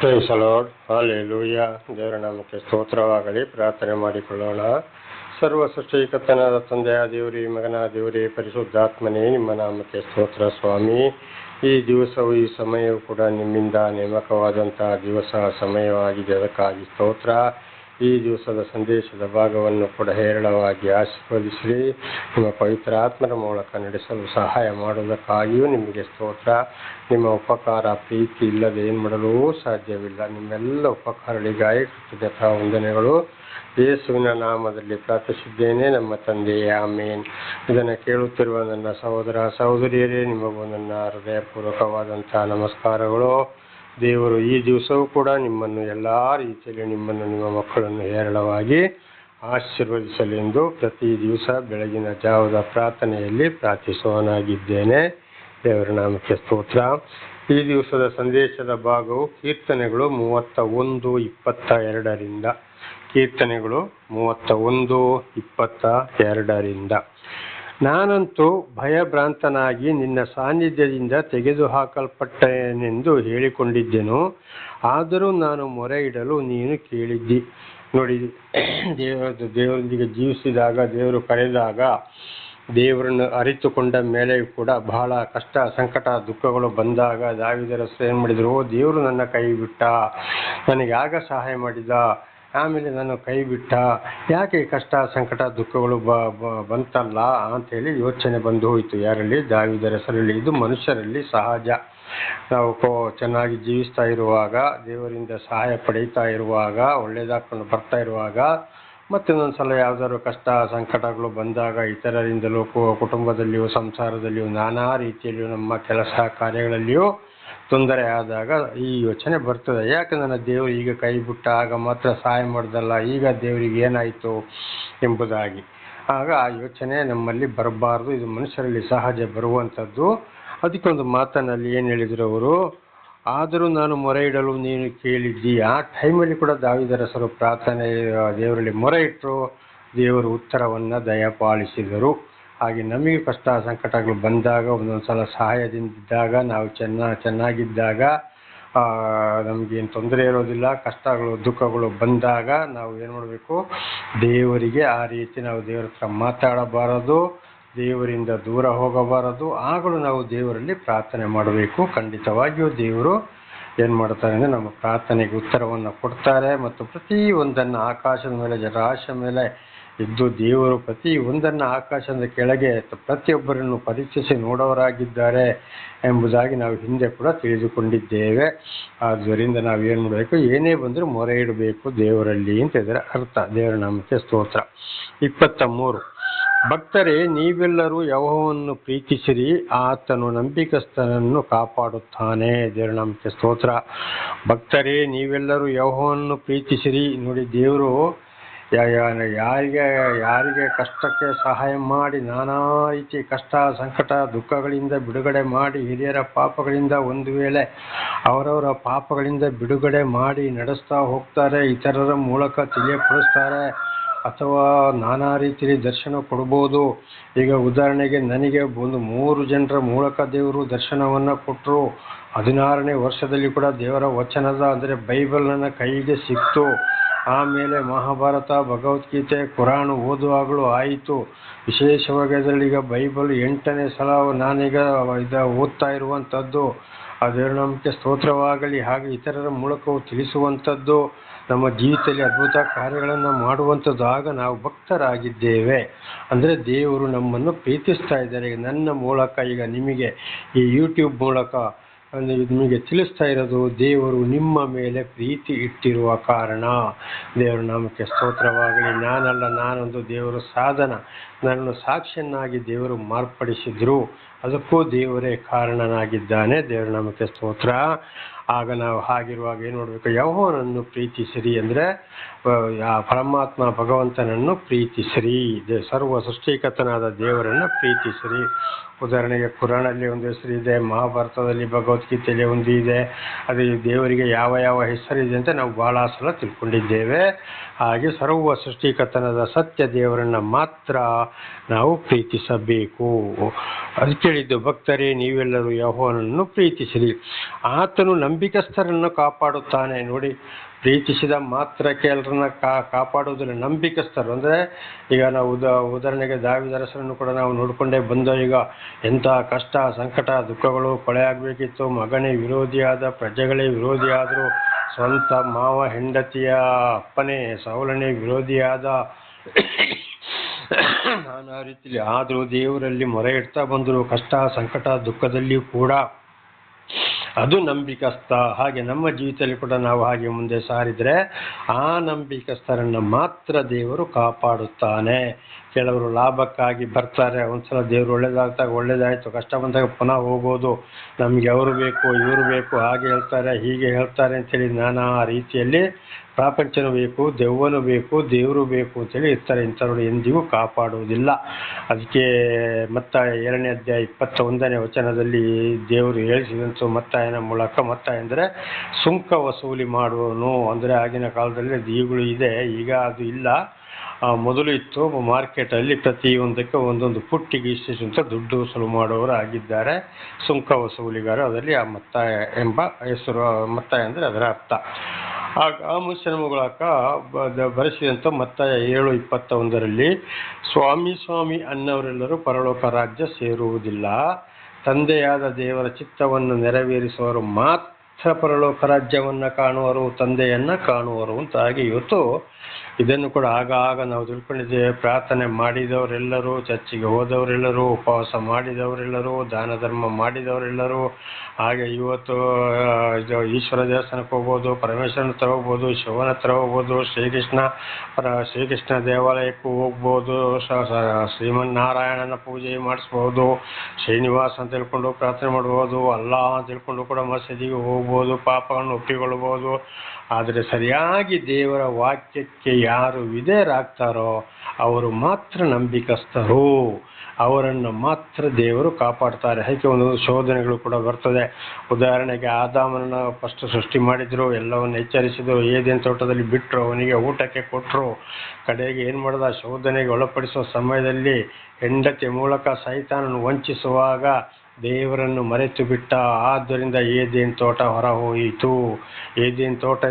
Price lord, hallelujah. ದೇವರ ನಾಮಕ್ಕೆ ಸ್ತೋತ್ರವಾಗಲಿ. ಪ್ರಾರ್ಥನೆ ಮಾಡಿಕೊಳ್ಳೋಣ. ಸರ್ವ ಸೃಷ್ಟಿಕರ್ತನಾದ ತಂದೆಯ ದೇವರೇ, ಮಗನ ದೇವರೇ, ಪರಿಶುದ್ಧಾತ್ಮನೇ, ನಿಮ್ಮ ನಾಮಕ್ಕೆ ಸ್ತೋತ್ರ ಸ್ವಾಮಿ. ಈ ದಿವಸವು ಈ ಸಮಯವು ಕೂಡ ನಿಮ್ಮಿಂದ ನೇಮಕವಾದಂತಹ ದಿವಸ ಸಮಯವಾಗಿದೆ. ಅದಕ್ಕಾಗಿ ಸ್ತೋತ್ರ. ಈ ದಿವಸದ ಸಂದೇಶದ ಭಾಗವನ್ನು ಕೂಡ ಹೇರಳವಾಗಿ ಆಶೀರ್ವದಿಸಿ ನಿಮ್ಮ ಪವಿತ್ರ ಆತ್ಮರ ಮೂಲಕ ನಡೆಸಲು ಸಹಾಯ ಮಾಡುವುದಕ್ಕಾಗಿಯೂ ನಿಮಗೆ ಸ್ತೋತ್ರ. ನಿಮ್ಮ ಉಪಕಾರ ಪ್ರೀತಿ ಇಲ್ಲದೆ ಏನು ಮಾಡಲು ಸಾಧ್ಯವಿಲ್ಲ. ನಿಮ್ಮೆಲ್ಲ ಉಪಕಾರಗಳಿಗಾಗಿ ಕೃತಜ್ಞತಾ ವಂದನೆಗಳು. ಯೇಸುವಿನ ನಾಮದಲ್ಲಿ ಪ್ರಾರ್ಥಿಸಿದ್ದೇನೆ ನಮ್ಮ ತಂದೆಯೇ, ಆಮೇನ್. ಇದನ್ನು ಕೇಳುತ್ತಿರುವ ನನ್ನ ಸಹೋದರ ಸಹೋದರಿಯರೇ, ನಿಮಗೂ ನನ್ನ ಹೃದಯಪೂರ್ವಕವಾದಂತಹ ನಮಸ್ಕಾರಗಳು. ದೇವರು ಈ ದಿವಸವೂ ಕೂಡ ನಿಮ್ಮನ್ನು ಎಲ್ಲ ರೀತಿಯಲ್ಲಿ ನಿಮ್ಮ ಮಕ್ಕಳನ್ನು ಹೇರಳವಾಗಿ ಆಶೀರ್ವದಿಸಲೆಂದು ಪ್ರತಿ ದಿವಸ ಬೆಳಗಿನ ಜಾವದ ಪ್ರಾರ್ಥನೆಯಲ್ಲಿ ಪ್ರಾರ್ಥಿಸುವನಾಗಿದ್ದೇನೆ. ದೇವರ ನಾಮಕ್ಕೆ ಸ್ತೋತ್ರ. ಈ ದಿವಸದ ಸಂದೇಶದ ಭಾಗವು ಕೀರ್ತನೆಗಳು 31:22ರಿಂದ. ಕೀರ್ತನೆಗಳು 31:22ರಿಂದ. ನಾನಂತೂ ಭಯಭ್ರಾಂತನಾಗಿ ನಿನ್ನ ಸಾನ್ನಿಧ್ಯದಿಂದ ತೆಗೆದುಹಾಕಲ್ಪಟ್ಟೆನೆಂದು ಹೇಳಿಕೊಂಡಿದ್ದೆನು. ಆದರೂ ನಾನು ಮೊರೆ ಇಡಲು ನೀನು ಕೇಳಿದ್ದಿ. ನೋಡಿ, ದೇವರೊಂದಿಗೆ ಜೀವಿಸಿದಾಗ, ದೇವರು ಕರೆದಾಗ, ದೇವರನ್ನು ಅರಿತುಕೊಂಡ ಮೇಲೆಯೂ ಕೂಡ ಬಹಳ ಕಷ್ಟ, ಸಂಕಟ, ದುಃಖಗಳು ಬಂದಾಗ ದಾವೀದರ ಏನು ಮಾಡಿದರು? ದೇವರು ನನ್ನ ಕೈ ಬಿಟ್ಟ, ನನಗೆ ಆಗ ಸಹಾಯ ಮಾಡಿದ, ಆಮೇಲೆ ನಾನು ಕೈ ಬಿಟ್ಟ, ಯಾಕೆ ಕಷ್ಟ, ಸಂಕಟ, ದುಃಖಗಳು ಬಂತಲ್ಲ ಅಂಥೇಳಿ ಯೋಚನೆ ಬಂದು ಹೋಯಿತು. ಯಾರಲ್ಲಿ? ದಾವೀದರ ಹೆಸರಲ್ಲಿ. ಇದು ಮನುಷ್ಯರಲ್ಲಿ ಸಹಜ. ನಾವು ಚೆನ್ನಾಗಿ ಜೀವಿಸ್ತಾ ಇರುವಾಗ, ದೇವರಿಂದ ಸಹಾಯ ಪಡೀತಾ ಇರುವಾಗ, ಒಳ್ಳೆಯದಾಕೊಂಡು ಬರ್ತಾ ಇರುವಾಗ, ಮತ್ತೊಂದೊಂದು ಸಲ ಯಾವುದಾದ್ರು ಕಷ್ಟ ಸಂಕಟಗಳು ಬಂದಾಗ, ಇತರರಿಂದಲೂ, ಕುಟುಂಬದಲ್ಲಿಯೂ, ಸಂಸಾರದಲ್ಲಿಯೂ, ನಾನಾ ರೀತಿಯಲ್ಲಿಯೂ, ನಮ್ಮ ಕೆಲಸ ಕಾರ್ಯಗಳಲ್ಲಿಯೂ ತೊಂದರೆ ಆದಾಗ ಈ ಯೋಚನೆ ಬರ್ತದೆ. ಯಾಕೆ ನನ್ನ ದೇವರು ಈಗ ಕೈ ಬಿಟ್ಟ, ಆಗ ಮಾತ್ರ ಸಹಾಯ ಮಾಡ್ದಲ್ಲ, ಈಗ ದೇವರಿಗೆ ಏನಾಯಿತು ಎಂಬುದಾಗಿ. ಆಗ ಆ ಯೋಚನೆ ನಮ್ಮಲ್ಲಿ ಬರಬಾರ್ದು. ಇದು ಮನುಷ್ಯರಲ್ಲಿ ಸಹಜ ಬರುವಂಥದ್ದು. ಅದಕ್ಕೊಂದು ಮಾತನಲ್ಲಿ ಏನು ಹೇಳಿದರು ಅವರು? ಆದರೂ ನಾನು ಮೊರೆ ಇಡಲು ನೀನು ಕೇಳಿದ್ದಿ. ಆ ಟೈಮಲ್ಲಿ ಕೂಡ ದಾವೀದರ ಹೆಸರು ಪ್ರಾರ್ಥನೆ ದೇವರಲ್ಲಿ ಮೊರೆ ಇಟ್ಟರು. ದೇವರು ಉತ್ತರವನ್ನು ದಯಪಾಲಿಸಿದರು. ಹಾಗೆ ನಮಗೆ ಕಷ್ಟ ಸಂಕಟಗಳು ಬಂದಾಗ, ಒಂದೊಂದು ಸಲ ಸಹಾಯದಿಂದಿದ್ದಾಗ, ನಾವು ಚೆನ್ನಾಗಿದ್ದಾಗ, ನಮಗೇನು ತೊಂದರೆ ಇರೋದಿಲ್ಲ, ಕಷ್ಟಗಳು ದುಃಖಗಳು ಬಂದಾಗ ನಾವು ಏನು ಮಾಡಬೇಕು? ದೇವರಿಗೆ ಆ ರೀತಿ ನಾವು ದೇವರ ಹತ್ರ ಮಾತಾಡಬಾರದು, ದೇವರಿಂದ ದೂರ ಹೋಗಬಾರದು. ಆಗಲೂ ನಾವು ದೇವರಲ್ಲಿ ಪ್ರಾರ್ಥನೆ ಮಾಡಬೇಕು. ಖಂಡಿತವಾಗಿಯೂ ದೇವರು ಏನು ಮಾಡ್ತಾರೆ ಅಂದರೆ ನಮ್ಮ ಪ್ರಾರ್ಥನೆಗೆ ಉತ್ತರವನ್ನು ಕೊಡ್ತಾರೆ. ಮತ್ತು ಪ್ರತಿಯೊಂದನ್ನು ಆಕಾಶದ ಮೇಲೆ, ಜಲರಾಶಿಯ ಮೇಲೆ ಇದ್ದು ದೇವರು ಪ್ರತಿಯೊಂದನ್ನು ಆಕಾಶದ ಕೆಳಗೆ ಪ್ರತಿಯೊಬ್ಬರನ್ನು ಪರೀಕ್ಷಿಸಿ ನೋಡೋರಾಗಿದ್ದಾರೆ ಎಂಬುದಾಗಿ ನಾವು ಹಿಂದೆ ಕೂಡ ತಿಳಿದುಕೊಂಡಿದ್ದೇವೆ. ಆದ್ದರಿಂದ ನಾವು ಏನು ಮಾಡಬೇಕು? ಏನೇ ಬಂದರೂ ಮೊರೆ ಇಡಬೇಕು ದೇವರಲ್ಲಿ ಅಂತ ಇದರ ಅರ್ಥ. ದೇವರ ನಾಮಕ್ಕೆ ಸ್ತೋತ್ರ. 23. ಭಕ್ತರೇ, ನೀವೆಲ್ಲರೂ ಯೆಹೋವನನ್ನು ಪ್ರೀತಿಸಿರಿ, ಆತನು ನಂಬಿಕಸ್ಥನನ್ನು ಕಾಪಾಡುತ್ತಾನೆ. ದೇವರ ನಾಮಕ್ಕೆ ಸ್ತೋತ್ರ. ಭಕ್ತರೇ, ನೀವೆಲ್ಲರೂ ಯೆಹೋವನನ್ನು ಪ್ರೀತಿಸಿರಿ. ನೋಡಿ, ದೇವರು ಯಾರಿಗೆ ಕಷ್ಟಕ್ಕೆ ಸಹಾಯ ಮಾಡಿ, ನಾನಾ ರೀತಿ ಕಷ್ಟ ಸಂಕಟ ದುಃಖಗಳಿಂದ ಬಿಡುಗಡೆ ಮಾಡಿ, ಹಿರಿಯರ ಪಾಪಗಳಿಂದ ಒಂದು ವೇಳೆ ಅವರವರ ಪಾಪಗಳಿಂದ ಬಿಡುಗಡೆ ಮಾಡಿ ನಡೆಸ್ತಾ ಹೋಗ್ತಾರೆ, ಇತರರ ಮೂಲಕ ತಿಳಿಯಪಡಿಸ್ತಾರೆ, ಅಥವಾ ನಾನಾ ರೀತಿಯಲ್ಲಿ ದರ್ಶನ ಕೊಡ್ಬೋದು. ಈಗ ಉದಾಹರಣೆಗೆ ನನಗೆ 3 ಜನರ ಮೂಲಕ ದೇವರು ದರ್ಶನವನ್ನು ಕೊಟ್ಟರು. 16ನೇ ವರ್ಷದಲ್ಲಿ ಕೂಡ ದೇವರ ವಚನದ ಅಂದರೆ ಬೈಬಲ್ ನನ್ನ ಕೈಗೆ ಸಿಕ್ತು. ಆಮೇಲೆ ಮಹಾಭಾರತ, ಭಗವದ್ಗೀತೆ, ಕುರಾನ್ ಓದುವಾಗಲೂ ಆಯಿತು. ವಿಶೇಷವಾಗಿ ಅದರಲ್ಲಿ ಈಗ ಬೈಬಲ್ 8ನೇ ಸಲ ನಾನೀಗ ಓದ್ತಾ ಇರುವಂಥದ್ದು. ದೇವರ ನಾಮಕ್ಕೆ ಸ್ತೋತ್ರವಾಗಲಿ. ಹಾಗೆ ಇತರರ ಮೂಲಕವೂ ತಿಳಿಸುವಂಥದ್ದು, ನಮ್ಮ ಜೀವಿತದಲ್ಲಿ ಅದ್ಭುತ ಕಾರ್ಯಗಳನ್ನು ಮಾಡುವಂಥದ್ದು. ಆಗ ನಾವು ಭಕ್ತರಾಗಿದ್ದೇವೆ ಅಂದರೆ ದೇವರು ನಮ್ಮನ್ನು ಪ್ರೀತಿಸ್ತಾ ಇದ್ದಾರೆ. ನನ್ನ ಮೂಲಕ ಈಗ ನಿಮಗೆ ಈ ಯೂಟ್ಯೂಬ್ ಮೂಲಕ ನಿಮಗೆ ತಿಳಿಸ್ತಾ ಇರೋದು, ದೇವರು ನಿಮ್ಮ ಮೇಲೆ ಪ್ರೀತಿ ಇಟ್ಟಿರುವ ಕಾರಣ. ದೇವರ ನಾಮಕ್ಕೆ ಸ್ತೋತ್ರವಾಗಲಿ. ನಾನಲ್ಲ, ನಾನೊಂದು ದೇವರು ಸಾಧನ. ನನ್ನನ್ನು ಸಾಕ್ಷಿಯನ್ನಾಗಿ ದೇವರು ಮಾರ್ಪಡಿಸಿದ್ರು. ಅದಕ್ಕೂ ದೇವರೇ ಕಾರಣನಾಗಿದ್ದಾನೆ. ದೇವರ ನಾಮಕ್ಕೆ ಸ್ತೋತ್ರ. ಆಗ ನಾವು ಹಾಗಿರುವಾಗ ಏನು ಮಾಡಬೇಕು? ಯೆಹೋವನನ್ನು ಪ್ರೀತಿಸಿರಿ ಅಂದರೆ ಪರಮಾತ್ಮ ಭಗವಂತನನ್ನು ಪ್ರೀತಿಸಿರಿ, ಸರ್ವ ಸೃಷ್ಟಿಕರ್ತನಾದ ದೇವರನ್ನು ಪ್ರೀತಿಸಿರಿ. ಉದಾಹರಣೆಗೆ ಕುರಾನಲ್ಲಿ ಒಂದು ಹೆಸರು ಇದೆ, ಮಹಾಭಾರತದಲ್ಲಿ ಭಗವದ್ಗೀತೆಯಲ್ಲಿ ಒಂದು ಇದೆ. ಅದು ದೇವರಿಗೆ ಯಾವ ಯಾವ ಹೆಸರಿದೆ ಅಂತ ನಾವು ಬಹಳ ಸಲ ತಿಳ್ಕೊಂಡಿದ್ದೇವೆ. ಹಾಗೆ ಸರ್ವ ಸೃಷ್ಟಿಕರ್ತನಾದ ಸತ್ಯ ದೇವರನ್ನು ಮಾತ್ರ ನಾವು ಪ್ರೀತಿಸಬೇಕು. ಅದಕ್ಕೆ ಕೇಳಿದ್ದು, ಭಕ್ತರೇ ನೀವೆಲ್ಲರೂ ಯೆಹೋವನನ್ನು ಪ್ರೀತಿಸಿರಿ, ಆತನು ನಂಬಿಕಸ್ಥರನ್ನು ಕಾಪಾಡುತ್ತಾನೆ. ನೋಡಿ, ಪ್ರೀತಿಸಿದ ಮಾತ್ರಕ್ಕೆ ಎಲ್ಲರನ್ನ ಕಾಪಾಡುವುದಿಲ್ಲ. ನಂಬಿಕಸ್ಥರು ಅಂದರೆ ಈಗ ನಾವು ಉದಾಹರಣೆಗೆ ದಾವೀದರಸರನ್ನು ಕೂಡ ನಾವು ನೋಡಿಕೊಂಡೇ ಬಂದ. ಈಗ ಎಂಥ ಕಷ್ಟ, ಸಂಕಟ, ದುಃಖಗಳು, ಕೊಲೆ ಆಗಬೇಕಿತ್ತು, ಮಗನೇ ವಿರೋಧಿಯಾದ, ಪ್ರಜೆಗಳೇ ವಿರೋಧಿಯಾದರು, ಸ್ವಂತ ಮಾವ ಹೆಂಡತಿಯ ಅಪ್ಪನೇ ಸೌಲನೇ ವಿರೋಧಿಯಾದ, ನಾನಾ ರೀತಿಯಲ್ಲಿ ಆದರೂ ದೇವರಲ್ಲಿ ಮೊರೆ ಇಡ್ತಾ ಬಂದರು. ಕಷ್ಟ, ಸಂಕಟ, ದುಃಖದಲ್ಲಿಯೂ ಕೂಡ ಅದು ನಂಬಿಕಸ್ಥ. ಹಾಗೆ ನಮ್ಮ ಜೀವಿತದಲ್ಲಿ ಕೂಡ ನಾವು ಹಾಗೆ ಮುಂದೆ ಸಾರಿದರೆ ಆ ನಂಬಿಕಸ್ಥರನ್ನು ಮಾತ್ರ ದೇವರು ಕಾಪಾಡುತ್ತಾನೆ. ಕೆಲವರು ಲಾಭಕ್ಕಾಗಿ ಬರ್ತಾರೆ, ಒಂದ್ಸಲ ದೇವರು ಒಳ್ಳೇದಾಯ್ತು, ಕಷ್ಟ ಬಂದಾಗ ಪುನಃ ಹೋಗೋದು, ನಮ್ಗೆ ಅವರು ಬೇಕು, ಇವರು ಬೇಕು, ಹಾಗೆ ಹೇಳ್ತಾರೆ, ಹೀಗೆ ಹೇಳ್ತಾರೆ ಅಂತೇಳಿ ನಾನಾ ರೀತಿಯಲ್ಲಿ ಪ್ರಾಪಂಚನೂ ಬೇಕು, ದೆವ್ವನೂ ಬೇಕು, ದೇವರು ಬೇಕು ಅಂತೇಳಿ ಇರ್ತಾರೆ. ಇಂಥವ್ರು ಎಂದಿಗೂ ಕಾಪಾಡುವುದಿಲ್ಲ. ಅದಕ್ಕೆ ಮತ್ತಾಯ 2ನೇ ಅಧ್ಯಾಯ 21ನೇ ವಚನದಲ್ಲಿ ದೇವರು ಹೇಳಿಸಿದಂಥ ಮತ್ತಾಯನ ಮೂಲಕ, ಮತ್ತಾಯ ಅಂದರೆ ಸುಂಕ ವಸೂಲಿ ಮಾಡುವನು. ಅಂದರೆ ಆಗಿನ ಕಾಲದಲ್ಲಿ ಅದು ಈಗಲೂ ಇದೆ, ಈಗ ಅದು ಇಲ್ಲ, ಮೊದಲು ಇತ್ತು. ಮಾರ್ಕೆಟಲ್ಲಿ ಪ್ರತಿಯೊಂದಕ್ಕೆ ಒಂದೊಂದು ಪುಟ್ಟಿಗೆ ಇಷ್ಟು ಅಂತ ದುಡ್ಡು ವಸೂಲು ಮಾಡುವವರು ಆಗಿದ್ದಾರೆ, ಸುಂಕ ವಸೂಲಿಗಾರ. ಅದರಲ್ಲಿ ಆ ಮತ್ತಾಯ ಎಂಬ ಹೆಸರು, ಮತ್ತಾಯ ಅಂದರೆ ಅದರ ಅರ್ಥ. ಆ ಮನುಷ್ಯನ ಮೂಲಕ ಬರೆಸಿದಂಥ ಮತ್ತಾಯ 7:21 ಸ್ವಾಮಿ ಸ್ವಾಮಿ ಅನ್ನವರೆಲ್ಲರೂ ಪರಲೋಕ ರಾಜ್ಯ ಸೇರುವುದಿಲ್ಲ, ತಂದೆಯಾದ ದೇವರ ಚಿತ್ತವನ್ನು ನೆರವೇರಿಸುವವರು ಮಾತ್ರ ಪರಲೋಕ ರಾಜ್ಯವನ್ನು ಕಾಣುವರು, ತಂದೆಯನ್ನು ಕಾಣುವರು ಅಂತ. ಹಾಗೆ ಇವತ್ತು ಇದನ್ನು ಕೂಡ ಆಗ ನಾವು ತಿಳ್ಕೊಂಡಿದ್ದೇವೆ. ಪ್ರಾರ್ಥನೆ ಮಾಡಿದವರೆಲ್ಲರೂ, ಚರ್ಚಿಗೆ ಹೋದವರೆಲ್ಲರೂ, ಉಪವಾಸ ಮಾಡಿದವರೆಲ್ಲರೂ, ದಾನ ಧರ್ಮ ಮಾಡಿದವರೆಲ್ಲರೂ, ಹಾಗೆ ಇವತ್ತು ಈಶ್ವರ ದೇವಸ್ಥಾನಕ್ಕೆ ಹೋಗ್ಬೋದು, ಪರಮೇಶ್ವರನ ಹತ್ರ ಹೋಗ್ಬೋದು, ಶಿವನ ಹತ್ರ ಹೋಗ್ಬೋದು, ಶ್ರೀಕೃಷ್ಣ ದೇವಾಲಯಕ್ಕೂ ಹೋಗ್ಬೋದು, ಶ್ರೀಮನ್ನಾರಾಯಣನ ಪೂಜೆ ಮಾಡಿಸ್ಬೋದು, ಶ್ರೀನಿವಾಸ ಅಂತ ತಿಳ್ಕೊಂಡು ಪ್ರಾರ್ಥನೆ ಮಾಡ್ಬೋದು, ಅಲ್ಲಾ ಅಂತ ತಿಳ್ಕೊಂಡು ಕೂಡ ಮಸೀದಿಗೆ ಹೋಗ್ಬೋದು, ಪಾಪಗಳನ್ನು ಒಪ್ಪಿಕೊಳ್ಬೋದು. ಆದರೆ ಸರಿಯಾಗಿ ದೇವರ ವಾಕ್ಯಕ್ಕೆ ಯಾರು ವಿಧೇಯರಾಗ್ತಾರೋ ಅವರು ಮಾತ್ರ ನಂಬಿಕಸ್ಥರು, ಅವರನ್ನು ಮಾತ್ರ ದೇವರು ಕಾಪಾಡ್ತಾರೆ. ಅದಕ್ಕೆ ಒಂದೊಂದು ಶೋಧನೆಗಳು ಕೂಡ ಬರ್ತದೆ. ಉದಾಹರಣೆಗೆ ಆದಾಮನನ್ನು ಫಸ್ಟ್ ಸೃಷ್ಟಿ ಮಾಡಿದ್ರು, ಎಲ್ಲವನ್ನು ಎಚ್ಚರಿಸಿದ್ರು, ಏದೇನು ತೋಟದಲ್ಲಿ ಬಿಟ್ಟರು, ಅವನಿಗೆ ಊಟಕ್ಕೆ ಕೊಟ್ಟರು. ಕಡೆಗೆ ಏನು ಮಾಡಿದ, ಶೋಧನೆಗೆ ಒಳಪಡಿಸುವ ಸಮಯದಲ್ಲಿ ಹೆಂಡತಿ ಮೂಲಕ ಸೈತಾನನ್ನು ವಂಚಿಸುವಾಗ ದೇವರನ್ನು ಮರೆತು ಬಿಟ್ಟ. ಆದ್ದರಿಂದ ಏದೇನು ತೋಟ ಹೊರ ಹೋಯಿತು. ಏದೇನು ತೋಟ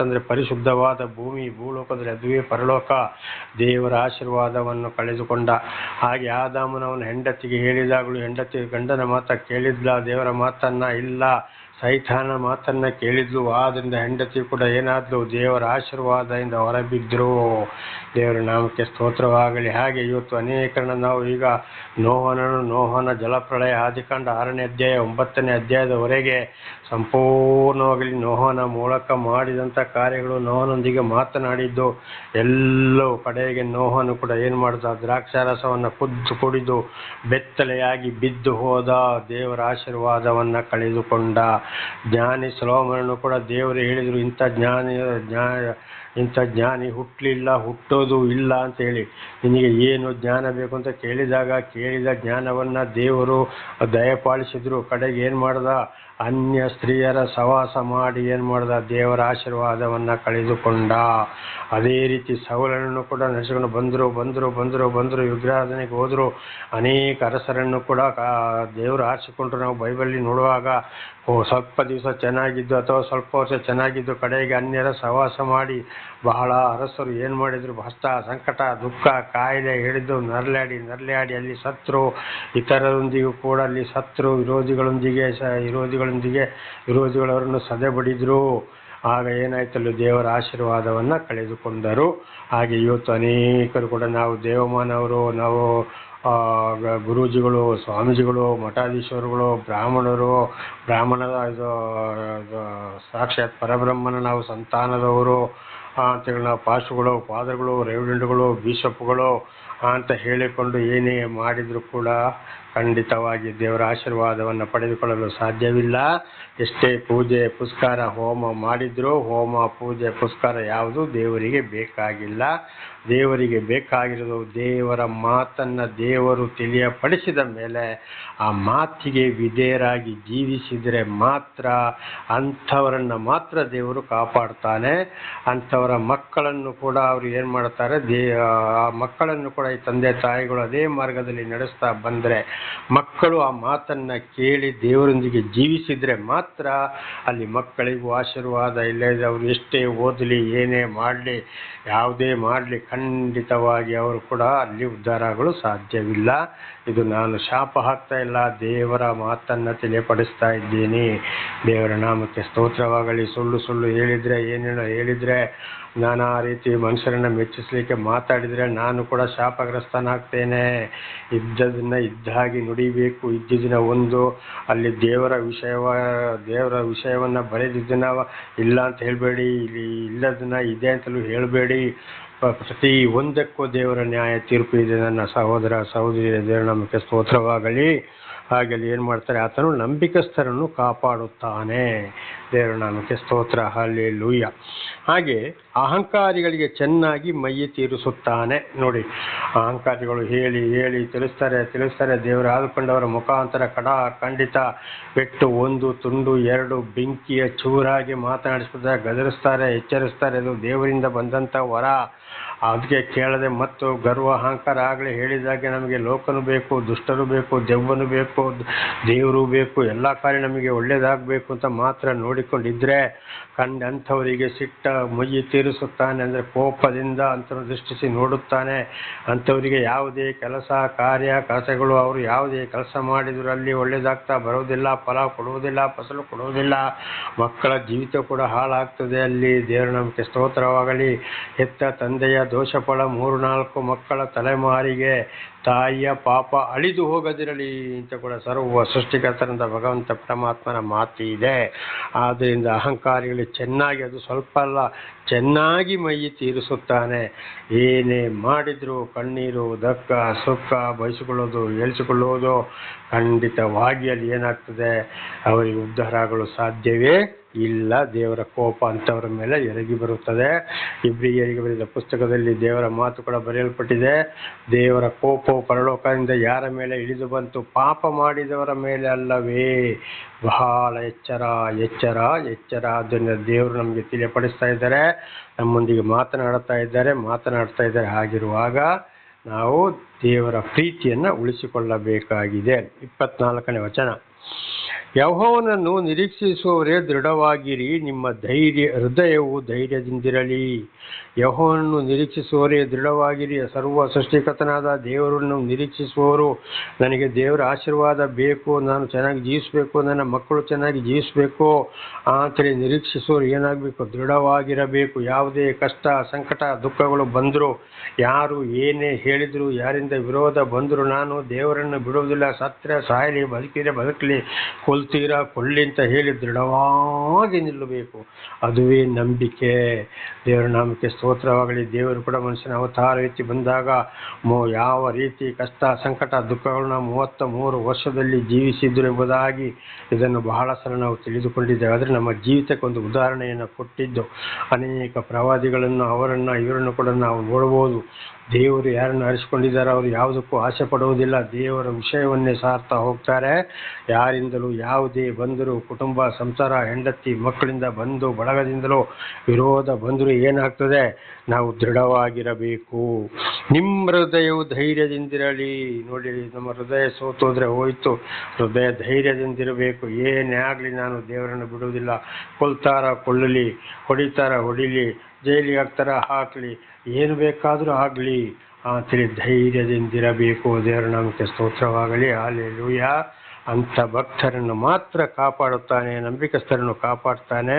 ಅಂದರೆ ಪರಿಶುದ್ಧವಾದ ಭೂಮಿ, ಭೂಲೋಕದಲ್ಲಿ ಅದುವೇ ಪರಲೋಕ. ದೇವರ ಆಶೀರ್ವಾದವನ್ನು ಕಳೆದುಕೊಂಡ. ಹಾಗೆ ಆದಾಮನವನ ಹೆಂಡತಿಗೆ ಹೇಳಿದಾಗಲೂ ಹೆಂಡತಿ ಗಂಡನ ಮಾತ ಕೇಳಿದ್ಲ, ದೇವರ ಮಾತನ್ನ ಇಲ್ಲ, ಸೈತಾನ ಮಾತನ್ನ ಕೇಳಿದ್ಲು. ಆದ್ದರಿಂದ ಹೆಂಡತಿ ಕೂಡ ಏನಾದ್ಲು, ದೇವರ ಆಶೀರ್ವಾದದಿಂದ ಹೊರಬಿದ್ದರು. ದೇವರ ನಾಮಕ್ಕೆ ಸ್ತೋತ್ರವಾಗಲಿ. ಹಾಗೆ ಇವತ್ತು ಅನೇಕರನ್ನ ನಾವು ಈಗ ನೋಹನ ಜಲಪ್ರಳಯ ಆದಿಕಾಂಡ 6ನೇ ಅಧ್ಯಾಯ 9ನೇ ಅಧ್ಯಾಯದವರೆಗೆ ಸಂಪೂರ್ಣವಾಗಿ ನೋಹನ ಮೂಲಕ ಮಾಡಿದಂಥ ಕಾರ್ಯಗಳು, ನೋಹನೊಂದಿಗೆ ಮಾತನಾಡಿದ್ದು ಎಲ್ಲವೂ ಕಡೆಗೆ ನೋಹನು ಕೂಡ ಏನು ಮಾಡ್ದ, ದ್ರಾಕ್ಷಾರಸವನ್ನು ಕುಡಿದು ಬೆತ್ತಲೆಯಾಗಿ ಬಿದ್ದು ಹೋದ, ದೇವರ ಆಶೀರ್ವಾದವನ್ನು ಕಳೆದುಕೊಂಡ. ಜ್ಞಾನಿ ಸೊಲೊಮೋನನು ಕೂಡ ದೇವರು ಹೇಳಿದರು, ಇಂಥ ಜ್ಞಾನಿ ಹುಟ್ಟಲಿಲ್ಲ, ಹುಟ್ಟೋದು ಇಲ್ಲ ಅಂತ ಹೇಳಿ. ನಿನಗೆ ಏನು ಜ್ಞಾನ ಬೇಕು ಅಂತ ಕೇಳಿದ ಜ್ಞಾನವನ್ನು ದೇವರು ದಯಪಾಲಿಸಿದ್ರು. ಕಡೆಗೆ ಏನು ಮಾಡ್ದ, ಅನ್ಯ ಸ್ತ್ರೀಯರ ಸವಾಸ ಮಾಡಿ ಏನು ಮಾಡ್ದ, ದೇವರ ಆಶೀರ್ವಾದವನ್ನು ಕಳೆದುಕೊಂಡ. ಅದೇ ರೀತಿ ಸೌಲನನ್ನು ಕೂಡ ನಡೆಸಿಕೊಂಡು ಬಂದರು ವಿಗ್ರಹಾರಾಧನೆಗೆ ಹೋದರು. ಅನೇಕ ಅರಸರನ್ನು ಕೂಡ ದೇವರು ಆರಿಸಿಕೊಂಡ್ರು. ನಾವು ಬೈಬಲ್ಲಿ ನೋಡುವಾಗ ಸ್ವಲ್ಪ ದಿವಸ ಚೆನ್ನಾಗಿದ್ದು ಅಥವಾ ಸ್ವಲ್ಪ ವರ್ಷ ಚೆನ್ನಾಗಿದ್ದು, ಕಡೆಗೆ ಅನ್ಯರ ಸವಾಸ ಮಾಡಿ ಬಹಳ ಅರಸರು ಏನು ಮಾಡಿದರು, ಕಷ್ಟ, ಸಂಕಟ, ದುಃಖ, ಕಾಯಿಲೆ ಹಿಡಿದು ನರಳಾಡಿ ಅಲ್ಲಿ ಸತ್ರು. ಇತರರೊಂದಿಗೂ ಕೂಡ ಅಲ್ಲಿ ಸತ್ರು. ವಿರೋಧಿಗಳವರನ್ನು ಸದೆ ಬಡಿದ್ರು. ಆಗ ಏನಾಯ್ತಲ್ಲ, ದೇವರ ಆಶೀರ್ವಾದವನ್ನು ಕಳೆದುಕೊಂಡರು. ಹಾಗೆ ಇವತ್ತು ಅನೇಕರು ಕೂಡ ನಾವು ದೇವಮಾನವರು, ನಾವು ಗುರೂಜಿಗಳು, ಸ್ವಾಮೀಜಿಗಳು, ಮಠಾಧೀಶ್ವರುಗಳು, ಬ್ರಾಹ್ಮಣರ ಸಾಕ್ಷಾತ್ ಪರಬ್ರಹ್ಮನ ನಾವು ಸಂತಾನದವರು ಅಂತೇಳಿ ನಾವು ಪಾಸ್ಟರ್ಗಳು, ಫಾದರ್ಗಳು, ರೆವರೆಂಡ್ಗಳು, ಬಿಷಪ್ಗಳು ಅಂತ ಹೇಳಿಕೊಂಡು ಏನೇ ಮಾಡಿದರೂ ಕೂಡ ಖಂಡಿತವಾಗಿ ದೇವರ ಆಶೀರ್ವಾದವನ್ನು ಪಡೆದುಕೊಳ್ಳಲು ಸಾಧ್ಯವಿಲ್ಲ. ಎಷ್ಟೇ ಪೂಜೆ ಪುಸ್ಕಾರ ಹೋಮ ಮಾಡಿದರೂ ಹೋಮ ಪೂಜೆ ಪುಸ್ಕಾರ ಯಾವುದು ದೇವರಿಗೆ ಬೇಕಾಗಿಲ್ಲ. ದೇವರಿಗೆ ಬೇಕಾಗಿರೋದು ದೇವರ ಮಾತನ್ನು ದೇವರು ತಿಳಿಯಪಡಿಸಿದ ಮೇಲೆ ಆ ಮಾತಿಗೆ ವಿಧೇಯರಾಗಿ ಜೀವಿಸಿದರೆ ಮಾತ್ರ ಅಂಥವರನ್ನು ಮಾತ್ರ ದೇವರು ಕಾಪಾಡ್ತಾನೆ. ಅಂಥವರ ಮಕ್ಕಳನ್ನು ಕೂಡ ಅವರು ಏನು ಮಾಡ್ತಾರೆ, ಆ ಮಕ್ಕಳನ್ನು ಕೂಡ ಈ ತಂದೆ ತಾಯಿಗಳು ಅದೇ ಮಾರ್ಗದಲ್ಲಿ ನಡೆಸ್ತಾ ಬಂದರೆ ಮಕ್ಕಳು ಆ ಮಾತನ್ನು ಕೇಳಿ ದೇವರೊಂದಿಗೆ ಜೀವಿಸಿದರೆ ಮಾತ್ರ ಅಲ್ಲಿ ಮಕ್ಕಳಿಗೂ ಆಶೀರ್ವಾದ. ಇಲ್ಲದೆ ಅವರು ಎಷ್ಟೇ ಓದಲಿ, ಏನೇ ಮಾಡಲಿ, ಯಾವುದೇ ಮಾಡಲಿ, ಖಂಡಿತವಾಗಿ ಅವರು ಕೂಡ ಅಲ್ಲಿ ಉದ್ಧಾರ ಆಗಲು ಸಾಧ್ಯವಿಲ್ಲ. ಇದು ನಾನು ಶಾಪ ಹಾಕ್ತಾ ಇಲ್ಲ, ದೇವರ ಮಾತನ್ನು ತಿಳಿಯಪಡಿಸ್ತಾ ಇದ್ದೀನಿ. ದೇವರ ನಾಮಕ್ಕೆ ಸ್ತೋತ್ರವಾಗಲಿ. ಸುಳ್ಳು ಸುಳ್ಳು ಹೇಳಿದರೆ, ಏನೇನೋ ಹೇಳಿದರೆ, ನಾನಾ ರೀತಿ ಮನುಷ್ಯರನ್ನು ಮೆಚ್ಚಿಸಲಿಕ್ಕೆ ಮಾತಾಡಿದರೆ ನಾನು ಕೂಡ ಶಾಪಗ್ರಸ್ತನಾಗ್ತೇನೆ. ಇದ್ದದನ್ನು ಇದ್ದಾಗಿ ನುಡಿಬೇಕು. ಇದ್ದಿದ್ದನ್ನ ಒಂದು ಅಲ್ಲಿ ದೇವರ ವಿಷಯವನ್ನು ಬರೆದಿದ್ದನ್ನ ಇಲ್ಲ ಅಂತ ಹೇಳಬೇಡಿ, ಇಲ್ಲಿ ಇಲ್ಲದನ್ನ ಇದೆ ಅಂತಲೂ ಹೇಳಬೇಡಿ. ಪ್ರತಿ ಒಂದಕ್ಕೂ ದೇವರ ನ್ಯಾಯ ತೀರ್ಪು ಇದೆ. ನನ್ನ ಸಹೋದರ ಸಹೋದರಿ, ದೇವರ ನಮಗೆ ಸ್ತೋತ್ರವಾಗಲಿ. ಹಾಗೆಲ್ಲಿ ಏನು ಮಾಡ್ತಾರೆ, ಆತನು ನಂಬಿಕಸ್ಥರನ್ನು ಕಾಪಾಡುತ್ತಾನೆ. ದೇವರ ನಾಮಕ್ಕೆ ಸ್ತೋತ್ರ, ಹಲ್ಲೆಲೂಯಾ. ಹಾಗೆ ಅಹಂಕಾರಿಗಳಿಗೆ ಚೆನ್ನಾಗಿ ಮೈ ತೀರಿಸುತ್ತಾನೆ. ನೋಡಿ, ಅಹಂಕಾರಿಗಳು ಹೇಳಿ ಹೇಳಿ ತಿಳಿಸ್ತಾರೆ. ದೇವರು ಆದುಕೊಂಡವರ ಮುಖಾಂತರ ಖಂಡಿತ ಪೆಟ್ಟು, ಒಂದು ತುಂಡು, ಎರಡು ಬೆಂಕಿಯ ಚೂರಾಗಿ ಮಾತನಾಡಿಸ್ತಾರೆ, ಗದರಿಸ್ತಾರೆ, ಎಚ್ಚರಿಸ್ತಾರೆ. ಅದು ದೇವರಿಂದ ಬಂದಂಥ ವರ. ಅದಕ್ಕೆ ಕೇಳದೆ ಮತ್ತು ಗರ್ವ ಅಹಂಕಾರ ಆಗಲಿ ಹೇಳಿದಾಗೆ ನಮಗೆ ಲೋಕನು ಬೇಕು, ದುಷ್ಟರು ಬೇಕು, ದೆವ್ವನು ಬೇಕು, ದೇವರು ಬೇಕು, ಎಲ್ಲ ಕಾರ್ಯ ನಮಗೆ ಒಳ್ಳೇದಾಗಬೇಕು ಅಂತ ಮಾತ್ರ ನೋಡಿಕೊಂಡಿದ್ರೆ ಅಂಥವರಿಗೆ ಸಿಟ್ಟ ಮೈ ತೀರಿಸುತ್ತಾನೆ. ಅಂದರೆ ಕೋಪದಿಂದ ಅಂಥವ್ರನ್ನು ದೃಷ್ಟಿಸಿ ನೋಡುತ್ತಾನೆ. ಅಂಥವರಿಗೆ ಯಾವುದೇ ಕೆಲಸಗಳು ಅವರು ಯಾವುದೇ ಕೆಲಸ ಮಾಡಿದರೂ ಅಲ್ಲಿ ಒಳ್ಳೇದಾಗ್ತಾ ಬರೋದಿಲ್ಲ, ಫಲ ಕೊಡುವುದಿಲ್ಲ, ಫಸಲು ಕೊಡುವುದಿಲ್ಲ. ಮಕ್ಕಳ ಜೀವಿತ ಕೂಡ ಹಾಳಾಗ್ತದೆ. ಅಲ್ಲಿ ದೇವರ ನಮಗೆ ಸ್ತೋತ್ರವಾಗಲಿ. ಹೆತ್ತ ತಂದೆಯ ದೋಷಫಲ 3-4 ಮಕ್ಕಳ ತಲೆಮಾರಿಗೆ ತಾಯಿಯ ಪಾಪ ಅಳಿದು ಹೋಗದಿರಲಿ ಅಂತ ಕೂಡ ಸರ್ವ ಸೃಷ್ಟಿಕರ್ತರಂತ ಭಗವಂತ ಪರಮಾತ್ಮನ ಮಾತು ಇದೆ. ಆದ್ದರಿಂದ ಅಹಂಕಾರಿಗಳಿಗೆ ಚೆನ್ನಾಗಿ, ಅದು ಸ್ವಲ್ಪ ಅಲ್ಲ, ಚೆನ್ನಾಗಿ ಮೈ ತೀರಿಸುತ್ತಾನೆ. ಏನೇ ಮಾಡಿದರೂ ಕಣ್ಣೀರು, ದುಃಖ, ಸುಖ ಬಯಸಿಕೊಳ್ಳೋದು, ಏಳಿಸಿಕೊಳ್ಳುವುದು, ಖಂಡಿತವಾಗಿ ಅಲ್ಲಿ ಏನಾಗ್ತದೆ, ಅವರಿಗೆ ಉದ್ಧಾರ ಆಗಲು ಸಾಧ್ಯವೇ ಇಲ್ಲ. ದೇವರ ಕೋಪ ಅಂಥವರ ಮೇಲೆ ಎರಗಿ ಬರುತ್ತದೆ. ಇಬ್ರಿಯರಿಗೆ ಬರೆದ ಪುಸ್ತಕದಲ್ಲಿ ದೇವರ ಮಾತು ಕೂಡ ಬರೆಯಲ್ಪಟ್ಟಿದೆ. ದೇವರ ಕೋಪವು ಪರಲೋಕದಿಂದ ಯಾರ ಮೇಲೆ ಇಳಿದು ಬಂತು? ಪಾಪ ಮಾಡಿದವರ ಮೇಲೆ ಅಲ್ಲವೇ? ಬಹಳ ಎಚ್ಚರ ಎಚ್ಚರ ಎಚ್ಚರ. ಅದನ್ನು ದೇವರು ನಮಗೆ ತಿಳಿಯಪಡಿಸ್ತಾ ಇದ್ದಾರೆ, ನಮ್ಮೊಂದಿಗೆ ಮಾತನಾಡ್ತಾ ಇದ್ದಾರೆ. ಹಾಗಿರುವಾಗ ನಾವು ದೇವರ ಪ್ರೀತಿಯನ್ನು ಉಳಿಸಿಕೊಳ್ಳಬೇಕಾಗಿದೆ. 24ನೇ ವಚನ, ಯೆಹೋವನನ್ನು ನಿರೀಕ್ಷಿಸುವವರೇ ದೃಢವಾಗಿರಿ, ನಿಮ್ಮ ಹೃದಯವು ಧೈರ್ಯದಿಂದಿರಲಿ. ಯೆಹೋವನನ್ನು ನಿರೀಕ್ಷಿಸುವವರೇ ದೃಢವಾಗಿರಿ. ಸರ್ವ ಸೃಷ್ಟಿಕರ್ತನಾದ ದೇವರನ್ನು ನಿರೀಕ್ಷಿಸುವವರು, ನನಗೆ ದೇವರ ಆಶೀರ್ವಾದ ಬೇಕು, ನಾನು ಚೆನ್ನಾಗಿ ಜೀವಿಸಬೇಕು, ನನ್ನ ಮಕ್ಕಳು ಚೆನ್ನಾಗಿ ಜೀವಿಸಬೇಕು ಅಂತೇಳಿ ನಿರೀಕ್ಷಿಸುವವರು ಏನಾಗಬೇಕು? ದೃಢವಾಗಿರಬೇಕು. ಯಾವುದೇ ಕಷ್ಟ, ಸಂಕಟ, ದುಃಖಗಳು ಬಂದರೂ, ಯಾರು ಏನೇ ಹೇಳಿದ್ರು, ಯಾರಿಂದ ವಿರೋಧ ಬಂದರೂ, ನಾನು ದೇವರನ್ನು ಬಿಡುವುದಿಲ್ಲ, ಸತ್ರೆ ಸಾಯಲಿ, ಬದುಕಿದ್ರೆ ಬದುಕಲಿ, ಕೊಲ್ತೀರಾ ಕೊಳ್ಳಿ ಅಂತ ಹೇಳಿ ದೃಢವಾಗಿ ನಿಲ್ಲಬೇಕು. ಅದುವೇ ನಂಬಿಕೆ. ದೇವರ ನಾಮಕ್ಕೆ ಸ್ತೋತ್ರವಾಗಲಿ. ದೇವರು ಕೂಡ ಮನುಷ್ಯನ ಅವತಾರ ರೀತಿ ಬಂದಾಗ ಯಾವ ರೀತಿ ಕಷ್ಟ, ಸಂಕಟ, ದುಃಖಗಳನ್ನ 33 ವರ್ಷದಲ್ಲಿ ಜೀವಿಸಿದ್ರು ಎಂಬುದಾಗಿ ಇದನ್ನು ಬಹಳ ಸಲ ನಾವು ತಿಳಿದುಕೊಂಡಿದ್ದೇವೆ. ಆದರೆ ನಮ್ಮ ಜೀವಿತಕ್ಕೆ ಒಂದು ಉದಾಹರಣೆಯನ್ನು ಕೊಟ್ಟಿದ್ದು, ಅನೇಕ ಪ್ರವಾದಿಗಳನ್ನು, ಇವರನ್ನು ಕೂಡ ನಾವು ನೋಡ್ಬೋದು. ದೇವರು ಯಾರನ್ನು ಆರಿಸಿಕೊಂಡಿದ್ದಾರೆ, ಅವರು ಯಾವುದಕ್ಕೂ ಆಸೆ ಪಡುವುದಿಲ್ಲ, ದೇವರ ವಿಷಯವನ್ನೇ ಸಾರ್ತಾ ಹೋಗ್ತಾರೆ. ಯಾರಿಂದಲೂ ಯಾವುದೇ ಬಂದರೂ, ಕುಟುಂಬ, ಸಂಸಾರ, ಹೆಂಡತಿ ಮಕ್ಕಳಿಂದ ಬಂದು ಬಳಗದಿಂದಲೂ ವಿರೋಧ ಬಂದರೂ ಏನಾಗ್ತದೆ? ನಾವು ದೃಢವಾಗಿರಬೇಕು. ನಿಮ್ಮ ಹೃದಯವು ಧೈರ್ಯದಿಂದಿರಲಿ. ನೋಡಿ, ನಮ್ಮ ಹೃದಯ ಸೋತೋದ್ರೆ ಹೋಯ್ತು. ಹೃದಯ ಧೈರ್ಯದಿಂದಿರಬೇಕು. ಏನೇ ಆಗಲಿ ನಾನು ದೇವರನ್ನು ಬಿಡುವುದಿಲ್ಲ. ಕೊಲ್ತಾರ ಕೊಳ್ಳಲಿ, ಹೊಡಿತಾರ ಹೊಡಿಲಿ, ಜೈಲಿಗೆ ಹಾಕಲಿ, ಏನು ಬೇಕಾದರೂ ಆಗಲಿ ಅಂತೇಳಿ ಧೈರ್ಯದಿಂದಿರಬೇಕು. ದೇವರ ನಾಮಕ್ಕೆ ಸ್ತೋತ್ರವಾಗಲಿ. ಹಲ್ಲೆಲೂಯಾ. ಅಂಥ ಭಕ್ತರನ್ನು ಮಾತ್ರ ಕಾಪಾಡುತ್ತಾನೆ, ನಂಬಿಕಸ್ಥರನ್ನು ಕಾಪಾಡ್ತಾನೆ.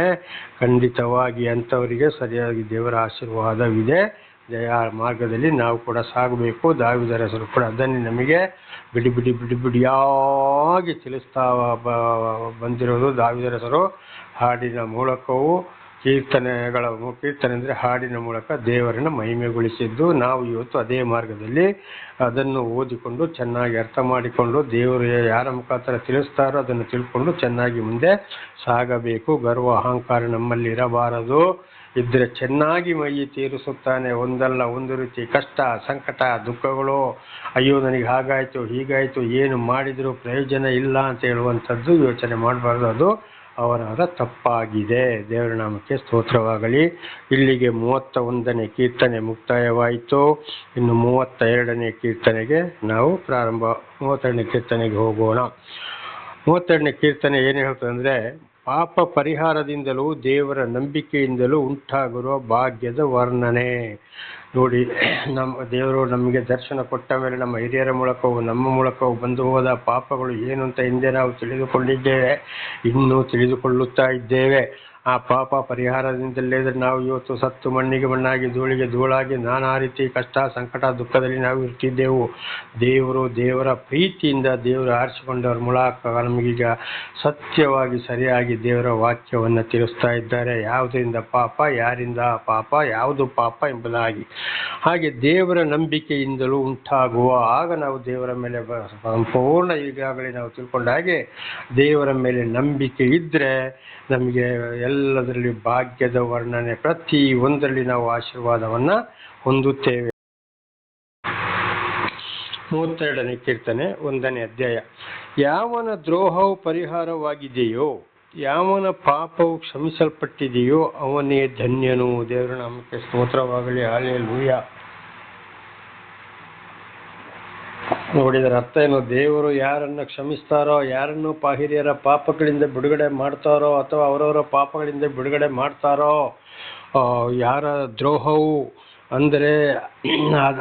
ಖಂಡಿತವಾಗಿ ಅಂಥವರಿಗೆ ಸರಿಯಾಗಿ ದೇವರ ಆಶೀರ್ವಾದವಿದೆ. ಜಯ ಮಾರ್ಗದಲ್ಲಿ ನಾವು ಕೂಡ ಸಾಗಬೇಕು. ದಾವೀದರ ಹೆಸರು ಕೂಡ ಅದನ್ನೇ ನಮಗೆ ಬಿಡಿಯಾಗಿ ತಿಳಿಸ್ತಾ ಬಂದಿರೋದು. ದಾವೀದರ ಹೆಸರು ಹಾಡಿನ ಮೂಲಕವೂ ಕೀರ್ತನೆ ಅಂದರೆ ಹಾಡಿನ ಮೂಲಕ ದೇವರನ್ನು ಮಹಿಮೆಗೊಳಿಸಿದ್ದು. ನಾವು ಇವತ್ತು ಅದೇ ಮಾರ್ಗದಲ್ಲಿ ಅದನ್ನು ಓದಿಕೊಂಡು ಚೆನ್ನಾಗಿ ಅರ್ಥ ಮಾಡಿಕೊಂಡು, ದೇವರು ಯಾರ ಮುಖಾಂತರ ತಿಳಿಸ್ತಾರೋ ಅದನ್ನು ತಿಳ್ಕೊಂಡು ಚೆನ್ನಾಗಿ ಮುಂದೆ ಸಾಗಬೇಕು. ಗರ್ವ ಅಹಂಕಾರ ನಮ್ಮಲ್ಲಿ ಇರಬಾರದು. ಇದ್ದರೆ ಚೆನ್ನಾಗಿ ಮೈ ತೀರಿಸುತ್ತಾನೆ. ಒಂದಲ್ಲ ಒಂದು ರೀತಿ ಕಷ್ಟ, ಸಂಕಟ, ದುಃಖಗಳು, ಅಯ್ಯೋ ನನಗೆ ಹಾಗಾಯಿತು ಹೀಗಾಯಿತು, ಏನು ಮಾಡಿದರೂ ಪ್ರಯೋಜನ ಇಲ್ಲ ಅಂತ ಹೇಳುವಂಥದ್ದು ಯೋಚನೆ ಮಾಡಬಾರ್ದು. ಅದು ಅವರ ತಪ್ಪಾಗಿದೆ. ದೇವರ ನಾಮಕ್ಕೆ ಸ್ತೋತ್ರವಾಗಲಿ. ಇಲ್ಲಿಗೆ 31ನೇ ಕೀರ್ತನೆ ಮುಕ್ತಾಯವಾಯಿತು. ಇನ್ನು 32ನೇ ಕೀರ್ತನೆಗೆ ನಾವು 32ನೇ ಕೀರ್ತನೆಗೆ ಹೋಗೋಣ. 32ನೇ ಕೀರ್ತನೆ ಏನು ಹೇಳ್ತದೆ ಅಂದರೆ, ಪಾಪ ಪರಿಹಾರದಿಂದಲೂ ದೇವರ ನಂಬಿಕೆಯಿಂದಲೂ ಉಂಟಾಗಿರುವ ಭಾಗ್ಯದ ವರ್ಣನೆ. ನೋಡಿ, ನಮ್ಮ ದೇವರು ನಮಗೆ ದರ್ಶನ ಕೊಟ್ಟ ಮೇಲೆ ನಮ್ಮ ಹಿರಿಯರ ಮೂಲಕವೂ ನಮ್ಮ ಮೂಲಕವೂ ಬಂದು ಹೋದ ಪಾಪಗಳು ಏನು ಅಂತ ಹಿಂದೆ ನಾವು ತಿಳಿದುಕೊಂಡಿದ್ದೇವೆ, ಇನ್ನೂ ತಿಳಿದುಕೊಳ್ಳುತ್ತಾ ಇದ್ದೇವೆ. ಆ ಪಾಪ ಪರಿಹಾರದಿಂದಲೇ ನಾವು ಇವತ್ತು ಸತ್ತು ಮಣ್ಣಿಗೆ ಮಣ್ಣಾಗಿ ಧೂಳಿಗೆ ಧೂಳಾಗಿ ನಾನಾ ರೀತಿ ಕಷ್ಟ ಸಂಕಟ ದುಃಖದಲ್ಲಿ ನಾವು ಇರ್ತಿದ್ದೆವು. ದೇವರ ಪ್ರೀತಿಯಿಂದ ದೇವರು ಆರಿಸಿಕೊಂಡವ್ರ ಮೂಲಕ ನಮಗೀಗ ಸತ್ಯವಾಗಿ ಸರಿಯಾಗಿ ದೇವರ ವಾಕ್ಯವನ್ನು ತಿಳಿಸ್ತಾ ಇದ್ದಾರೆ. ಯಾವುದರಿಂದ ಪಾಪ, ಯಾರಿಂದ ಪಾಪ, ಯಾವುದು ಪಾಪ ಎಂಬುದಾಗಿ. ಹಾಗೆ ದೇವರ ನಂಬಿಕೆಯಿಂದಲೂ ಉಂಟಾಗುವ, ಆಗ ನಾವು ದೇವರ ಮೇಲೆ ಸಂಪೂರ್ಣ ಈಗಾಗಲೇ ನಾವು ತಿಳ್ಕೊಂಡ ಹಾಗೆ ದೇವರ ಮೇಲೆ ನಂಬಿಕೆ ಇದ್ದರೆ ನಮಗೆ ಎಲ್ಲದರಲ್ಲಿ ಭಾಗ್ಯದ ವರ್ಣನೆ, ಪ್ರತಿ ಒಂದರಲ್ಲಿ ನಾವು ಆಶೀರ್ವಾದವನ್ನು ಹೊಂದುತ್ತೇವೆ. 32ನೇ ಕೀರ್ತನೆ 1ನೇ ಅಧ್ಯಾಯ. ಯಾವನ ದ್ರೋಹವು ಪರಿಹಾರವಾಗಿದೆಯೋ, ಯಾವನ ಪಾಪವು ಕ್ಷಮಿಸಲ್ಪಟ್ಟಿದೆಯೋ ಅವನೇ ಧನ್ಯನು. ದೇವರ ನಾಮಕ್ಕೆ ಸ್ತೋತ್ರವಾಗಲಿ. ಹಲ್ಲೆಲೂಯಾ. ನೋಡಿದರೆ ಅರ್ಥ ಏನು? ದೇವರು ಯಾರನ್ನು ಕ್ಷಮಿಸ್ತಾರೋ, ಯಾರನ್ನು ಹಿರಿಯರ ಪಾಪಗಳಿಂದ ಬಿಡುಗಡೆ ಮಾಡ್ತಾರೋ ಅಥವಾ ಅವರವರ ಪಾಪಗಳಿಂದ ಬಿಡುಗಡೆ ಮಾಡ್ತಾರೋ, ಯಾರ ದ್ರೋಹವು ಅಂದರೆ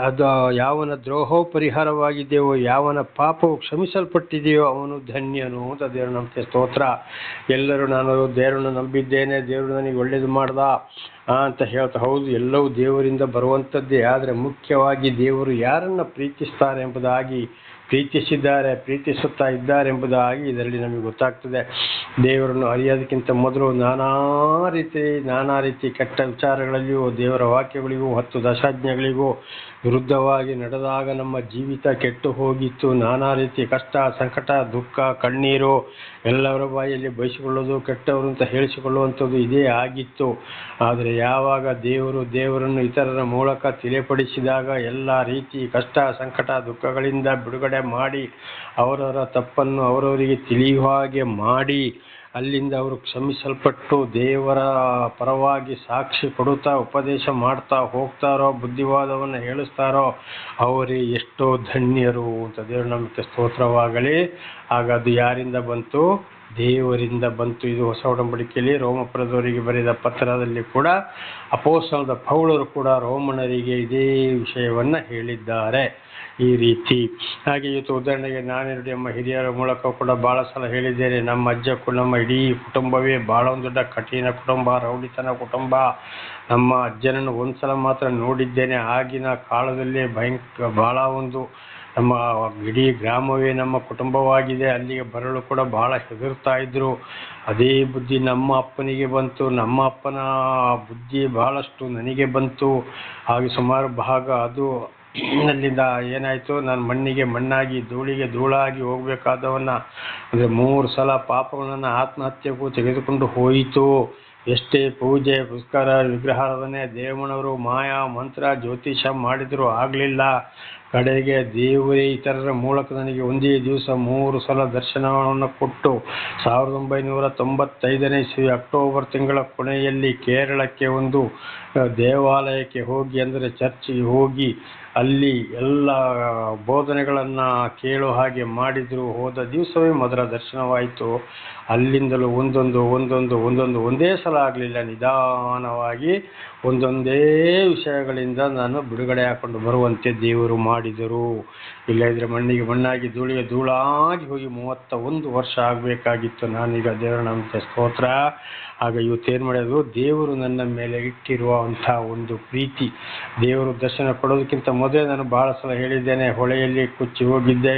ಅದು ಯಾವನ ದ್ರೋಹವು ಪರಿಹಾರವಾಗಿದೆಯೋ, ಯಾವನ ಪಾಪವು ಕ್ಷಮಿಸಲ್ಪಟ್ಟಿದೆಯೋ ಅವನು ಧನ್ಯನು ಅಂತ ದೇವರು ನಮಗೆ ಸ್ತೋತ್ರ. ಎಲ್ಲರೂ ನಾನು ದೇವರನ್ನು ನಂಬಿದ್ದೇನೆ, ದೇವರು ನನಗೆ ಒಳ್ಳೇದು ಮಾಡ್ದ ಅಂತ ಹೇಳ್ತಾ, ಹೌದು, ಎಲ್ಲವೂ ದೇವರಿಂದ ಬರುವಂಥದ್ದೇ. ಆದರೆ ಮುಖ್ಯವಾಗಿ ದೇವರು ಯಾರನ್ನು ಪ್ರೀತಿಸ್ತಾರೆ ಎಂಬುದಾಗಿ, ಪ್ರೀತಿಸುತ್ತಾ ಇದ್ದಾರೆ ಎಂಬುದಾಗಿ ಇದರಲ್ಲಿ ನಮಗೆ ಗೊತ್ತಾಗ್ತದೆ. ದೇವರನ್ನು ಅರಿಯೋದಕ್ಕಿಂತ ಮೊದಲು ನಾನಾ ರೀತಿ ಕೆಟ್ಟ ವಿಚಾರಗಳಲ್ಲಿಯೂ ದೇವರ ವಾಕ್ಯಗಳಿಗೂ 10 ದಶಾಜ್ಞೆಗಳಿಗೂ ವಿರುದ್ಧವಾಗಿ ನಡೆದಾಗ ನಮ್ಮ ಜೀವಿತ ಕೆಟ್ಟು ಹೋಗಿತ್ತು. ನಾನಾ ರೀತಿ ಕಷ್ಟ ಸಂಕಟ ದುಃಖ ಕಣ್ಣೀರು, ಎಲ್ಲರ ಬಾಯಲ್ಲಿ ಬಯಸಿಕೊಳ್ಳೋದು, ಕೆಟ್ಟವರು ಅಂತ ಹೇಳಿಸಿಕೊಳ್ಳುವಂಥದ್ದು ಇದೇ ಆಗಿತ್ತು. ಆದರೆ ಯಾವಾಗ ದೇವರನ್ನು ಇತರರ ಮೂಲಕ ತಿಳಿಪಡಿಸಿದಾಗ ಎಲ್ಲ ರೀತಿ ಕಷ್ಟ ಸಂಕಟ ದುಃಖಗಳಿಂದ ಬಿಡುಗಡೆ ಮಾಡಿ ಅವರವರ ತಪ್ಪನ್ನು ಅವರವರಿಗೆ ತಿಳಿಯುವ ಹಾಗೆ ಮಾಡಿ ಅಲ್ಲಿಂದ ಅವರು ಕ್ಷಮಿಸಲ್ಪಟ್ಟು ದೇವರ ಪರವಾಗಿ ಸಾಕ್ಷಿ ಕೊಡುತ್ತಾ ಉಪದೇಶ ಮಾಡ್ತಾ ಹೋಗ್ತಾರೋ, ಬುದ್ಧಿವಾದವನ್ನು ಹೇಳಿಸ್ತಾರೋ ಅವರೇ ಎಷ್ಟೋ ಧನ್ಯರು ಅಂತ ದೇವರ ನಮಗೆ ಸ್ತೋತ್ರವಾಗಲಿ. ಆಗ ಅದು ಯಾರಿಂದ ಬಂತು? ದೇವರಿಂದ ಬಂತು. ಇದು ಹೊಸ ಒಡಂಬಡಿಕೆಯಲ್ಲಿ ರೋಮಪುರದವರಿಗೆ ಬರೆದ ಪತ್ರದಲ್ಲಿ ಕೂಡ ಅಪೊಸ್ತಲನಾದ ಪೌಲರು ಕೂಡ ರೋಮನರಿಗೆ ಇದೇ ವಿಷಯವನ್ನು ಹೇಳಿದ್ದಾರೆ ಈ ರೀತಿ. ಹಾಗೆ ಇವತ್ತು ಉದಾಹರಣೆಗೆ ನಾನೆರಡು ನಮ್ಮ ಹಿರಿಯರ ಮೂಲಕ ಕೂಡ ಭಾಳ ಸಲ ಹೇಳಿದ್ದೇನೆ. ನಮ್ಮ ಅಜ್ಜಕ್ಕೂ ನಮ್ಮ ಇಡೀ ಕುಟುಂಬವೇ ಭಾಳ ಒಂದು ದೊಡ್ಡ ಕಠಿಣ ಕುಟುಂಬ, ರೌಡಿತನ ಕುಟುಂಬ. ನಮ್ಮ ಅಜ್ಜನನ್ನು ಒಂದು ಸಲ ಮಾತ್ರ ನೋಡಿದ್ದೇನೆ. ಆಗಿನ ಕಾಲದಲ್ಲೇ ಭಾಳ ಒಂದು ನಮ್ಮ ಇಡೀ ಗ್ರಾಮವೇ ನಮ್ಮ ಕುಟುಂಬವಾಗಿದೆ. ಅಲ್ಲಿಗೆ ಬರಲು ಕೂಡ ಭಾಳ ಹೆದರ್ತಾ ಇದ್ರು. ಅದೇ ಬುದ್ಧಿ ನಮ್ಮ ಅಪ್ಪನಿಗೆ ಬಂತು, ನಮ್ಮ ಅಪ್ಪನ ಬುದ್ಧಿ ಬಹಳಷ್ಟು ನನಗೆ ಬಂತು. ಹಾಗೆ ಸುಮಾರು ಭಾಗ ಅದು ಅಲ್ಲಿಂದ ಏನಾಯಿತು, ನಾನು ಮಣ್ಣಿಗೆ ಮಣ್ಣಾಗಿ ಧೂಳಿಗೆ ಧೂಳಾಗಿ ಹೋಗಬೇಕಾದವನ್ನ ಅಂದರೆ 3 ಸಲ ಪಾಪಗಳನ್ನು ಆತ್ಮಹತ್ಯೆಗೂ ತೆಗೆದುಕೊಂಡು ಹೋಯಿತು. ಎಷ್ಟೇ ಪೂಜೆ ಪುರಸ್ಕಾರ ವಿಗ್ರಹಾರಾಧನೆ ದೇವನವರು ಮಾಯಾ ಮಂತ್ರ ಜ್ಯೋತಿಷ ಮಾಡಿದರೂ ಆಗಲಿಲ್ಲ. ಕಡೆಗೆ ದೇವರೇ ಇತರರ ಮೂಲಕ ನನಗೆ ಒಂದೇ ದಿವಸ 3 ಸಲ ದರ್ಶನವನ್ನು ಕೊಟ್ಟು 1995ನೇ ಇಸವಿ ಅಕ್ಟೋಬರ್ ತಿಂಗಳ ಕೊನೆಯಲ್ಲಿ ಕೇರಳಕ್ಕೆ ಒಂದು ದೇವಾಲಯಕ್ಕೆ ಹೋಗಿ, ಅಂದರೆ ಚರ್ಚಿಗೆ ಹೋಗಿ ಅಲ್ಲಿ ಎಲ್ಲ ಬೋಧನೆಗಳನ್ನು ಕೇಳೋ ಹಾಗೆ ಮಾಡಿದರು. ಹೋದ ದಿವಸವೇ ಮೊದಲ ದರ್ಶನವಾಯಿತು. ಅಲ್ಲಿಂದಲೂ ಒಂದೇ ಸಲ ಆಗಲಿಲ್ಲ, ನಿಧಾನವಾಗಿ ಒಂದೊಂದೇ ವಿಷಯಗಳಿಂದ ನಾನು ಬಿಡುಗಡೆ ಹಾಕೊಂಡು ಬರುವಂತೆ ದೇವರು ಮಾಡಿದರು. ಇಲ್ಲದಿದ್ದರೆ ಮಣ್ಣಿಗೆ ಮಣ್ಣಾಗಿ ಧೂಳಿಗೆ ಧೂಳಾಗಿ ಹೋಗಿ 31 ವರ್ಷ ಆಗಬೇಕಾಗಿತ್ತು. ನಾನೀಗ ದೇವರ ನಮಗೆ ಸ್ತೋತ್ರ. ಆಗ ಇವತ್ತೇನು ಮಾಡೋದು, ದೇವರು ನನ್ನ ಮೇಲೆ ಇಟ್ಟಿರುವಂಥ ಒಂದು ಪ್ರೀತಿ. ದೇವರು ದರ್ಶನ ಕೊಡೋದಕ್ಕಿಂತ ಮೊದಲೇ ನಾನು ಭಾಳ ಸಲ ಹೇಳಿದ್ದೇನೆ, ಹೊಳೆಯಲ್ಲಿ ಕುಚ್ಚಿ ಹೋಗಿದ್ದೆ,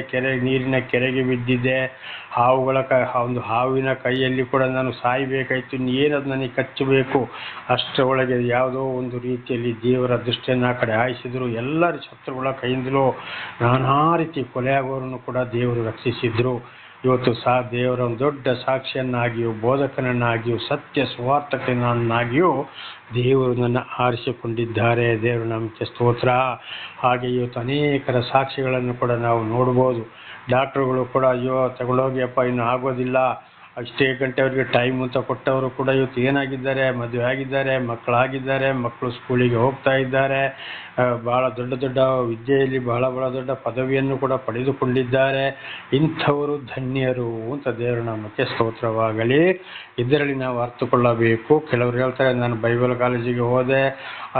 ನೀರಿನ ಕೆರೆಗೆ ಬಿದ್ದಿದ್ದೆ. ಒಂದು ಹಾವಿನ ಕೈಯಲ್ಲಿ ಕೂಡ ನಾನು ಸಾಯಬೇಕಾಯಿತು. ಏನದು ನನಗೆ ಕಚ್ಚಬೇಕು, ಅಷ್ಟರೊಳಗೆ ಯಾವುದೋ ಒಂದು ರೀತಿಯಲ್ಲಿ ದೇವರ ದೃಷ್ಟಿಯನ್ನು ಆ ಕಡೆ ಹಾಯಿಸಿದರು. ಎಲ್ಲರ ಶತ್ರುಗಳ ಕೈಯಿಂದಲೂ ನಾನಾ ರೀತಿ ಕೊಲೆಯಾಗೋರನ್ನು ಕೂಡ ದೇವರು ರಕ್ಷಿಸಿದರು. ಇವತ್ತು ದೇವರ ಒಂದು ದೊಡ್ಡ ಸಾಕ್ಷಿಯನ್ನಾಗಿಯೂ ಬೋಧಕನನ್ನಾಗಿಯೂ ಸತ್ಯ ಸುವಾರ್ತಕನನ್ನಾಗಿಯೂ ದೇವರು ನನ್ನ ಆರಿಸಿಕೊಂಡಿದ್ದಾರೆ. ದೇವರು ನಮಗೆ ಸ್ತೋತ್ರ. ಹಾಗೆ ಇವತ್ತು ಅನೇಕರ ಸಾಕ್ಷಿಗಳನ್ನು ಕೂಡ ನಾವು ನೋಡ್ಬೋದು. ಡಾಕ್ಟ್ರುಗಳು ಕೂಡ ಅಯ್ಯೋ ತಗೊಂಡೋಗಿ ಅಪ್ಪ ಇನ್ನು ಆಗೋದಿಲ್ಲ ಅಷ್ಟೇ ಗಂಟೆ ಅವರಿಗೆ ಟೈಮ್ ಅಂತ ಕೊಟ್ಟವರು ಕೂಡ ಇವತ್ತು ಏನಾಗಿದ್ದಾರೆ, ಮದುವೆ ಆಗಿದ್ದಾರೆ, ಮಕ್ಕಳಾಗಿದ್ದಾರೆ, ಮಕ್ಕಳು ಸ್ಕೂಲಿಗೆ ಹೋಗ್ತಾ ಇದ್ದಾರೆ, ಬಹಳ ದೊಡ್ಡ ದೊಡ್ಡ ವಿದ್ಯೆಯಲ್ಲಿ ಬಹಳ ಬಹಳ ದೊಡ್ಡ ಪದವಿಯನ್ನು ಕೂಡ ಪಡೆದುಕೊಂಡಿದ್ದಾರೆ. ಇಂಥವರು ಧನ್ಯರು ಅಂತ ದೇವರ ನಾಮಕ್ಕೆ ಸ್ತೋತ್ರವಾಗಲಿ. ಇದರಲ್ಲಿ ನಾವು ಅರ್ಥಕೊಳ್ಳಬೇಕು. ಕೆಲವರು ಹೇಳ್ತಾರೆ, ನಾನು ಬೈಬಲ್ ಕಾಲೇಜಿಗೆ ಹೋದೆ,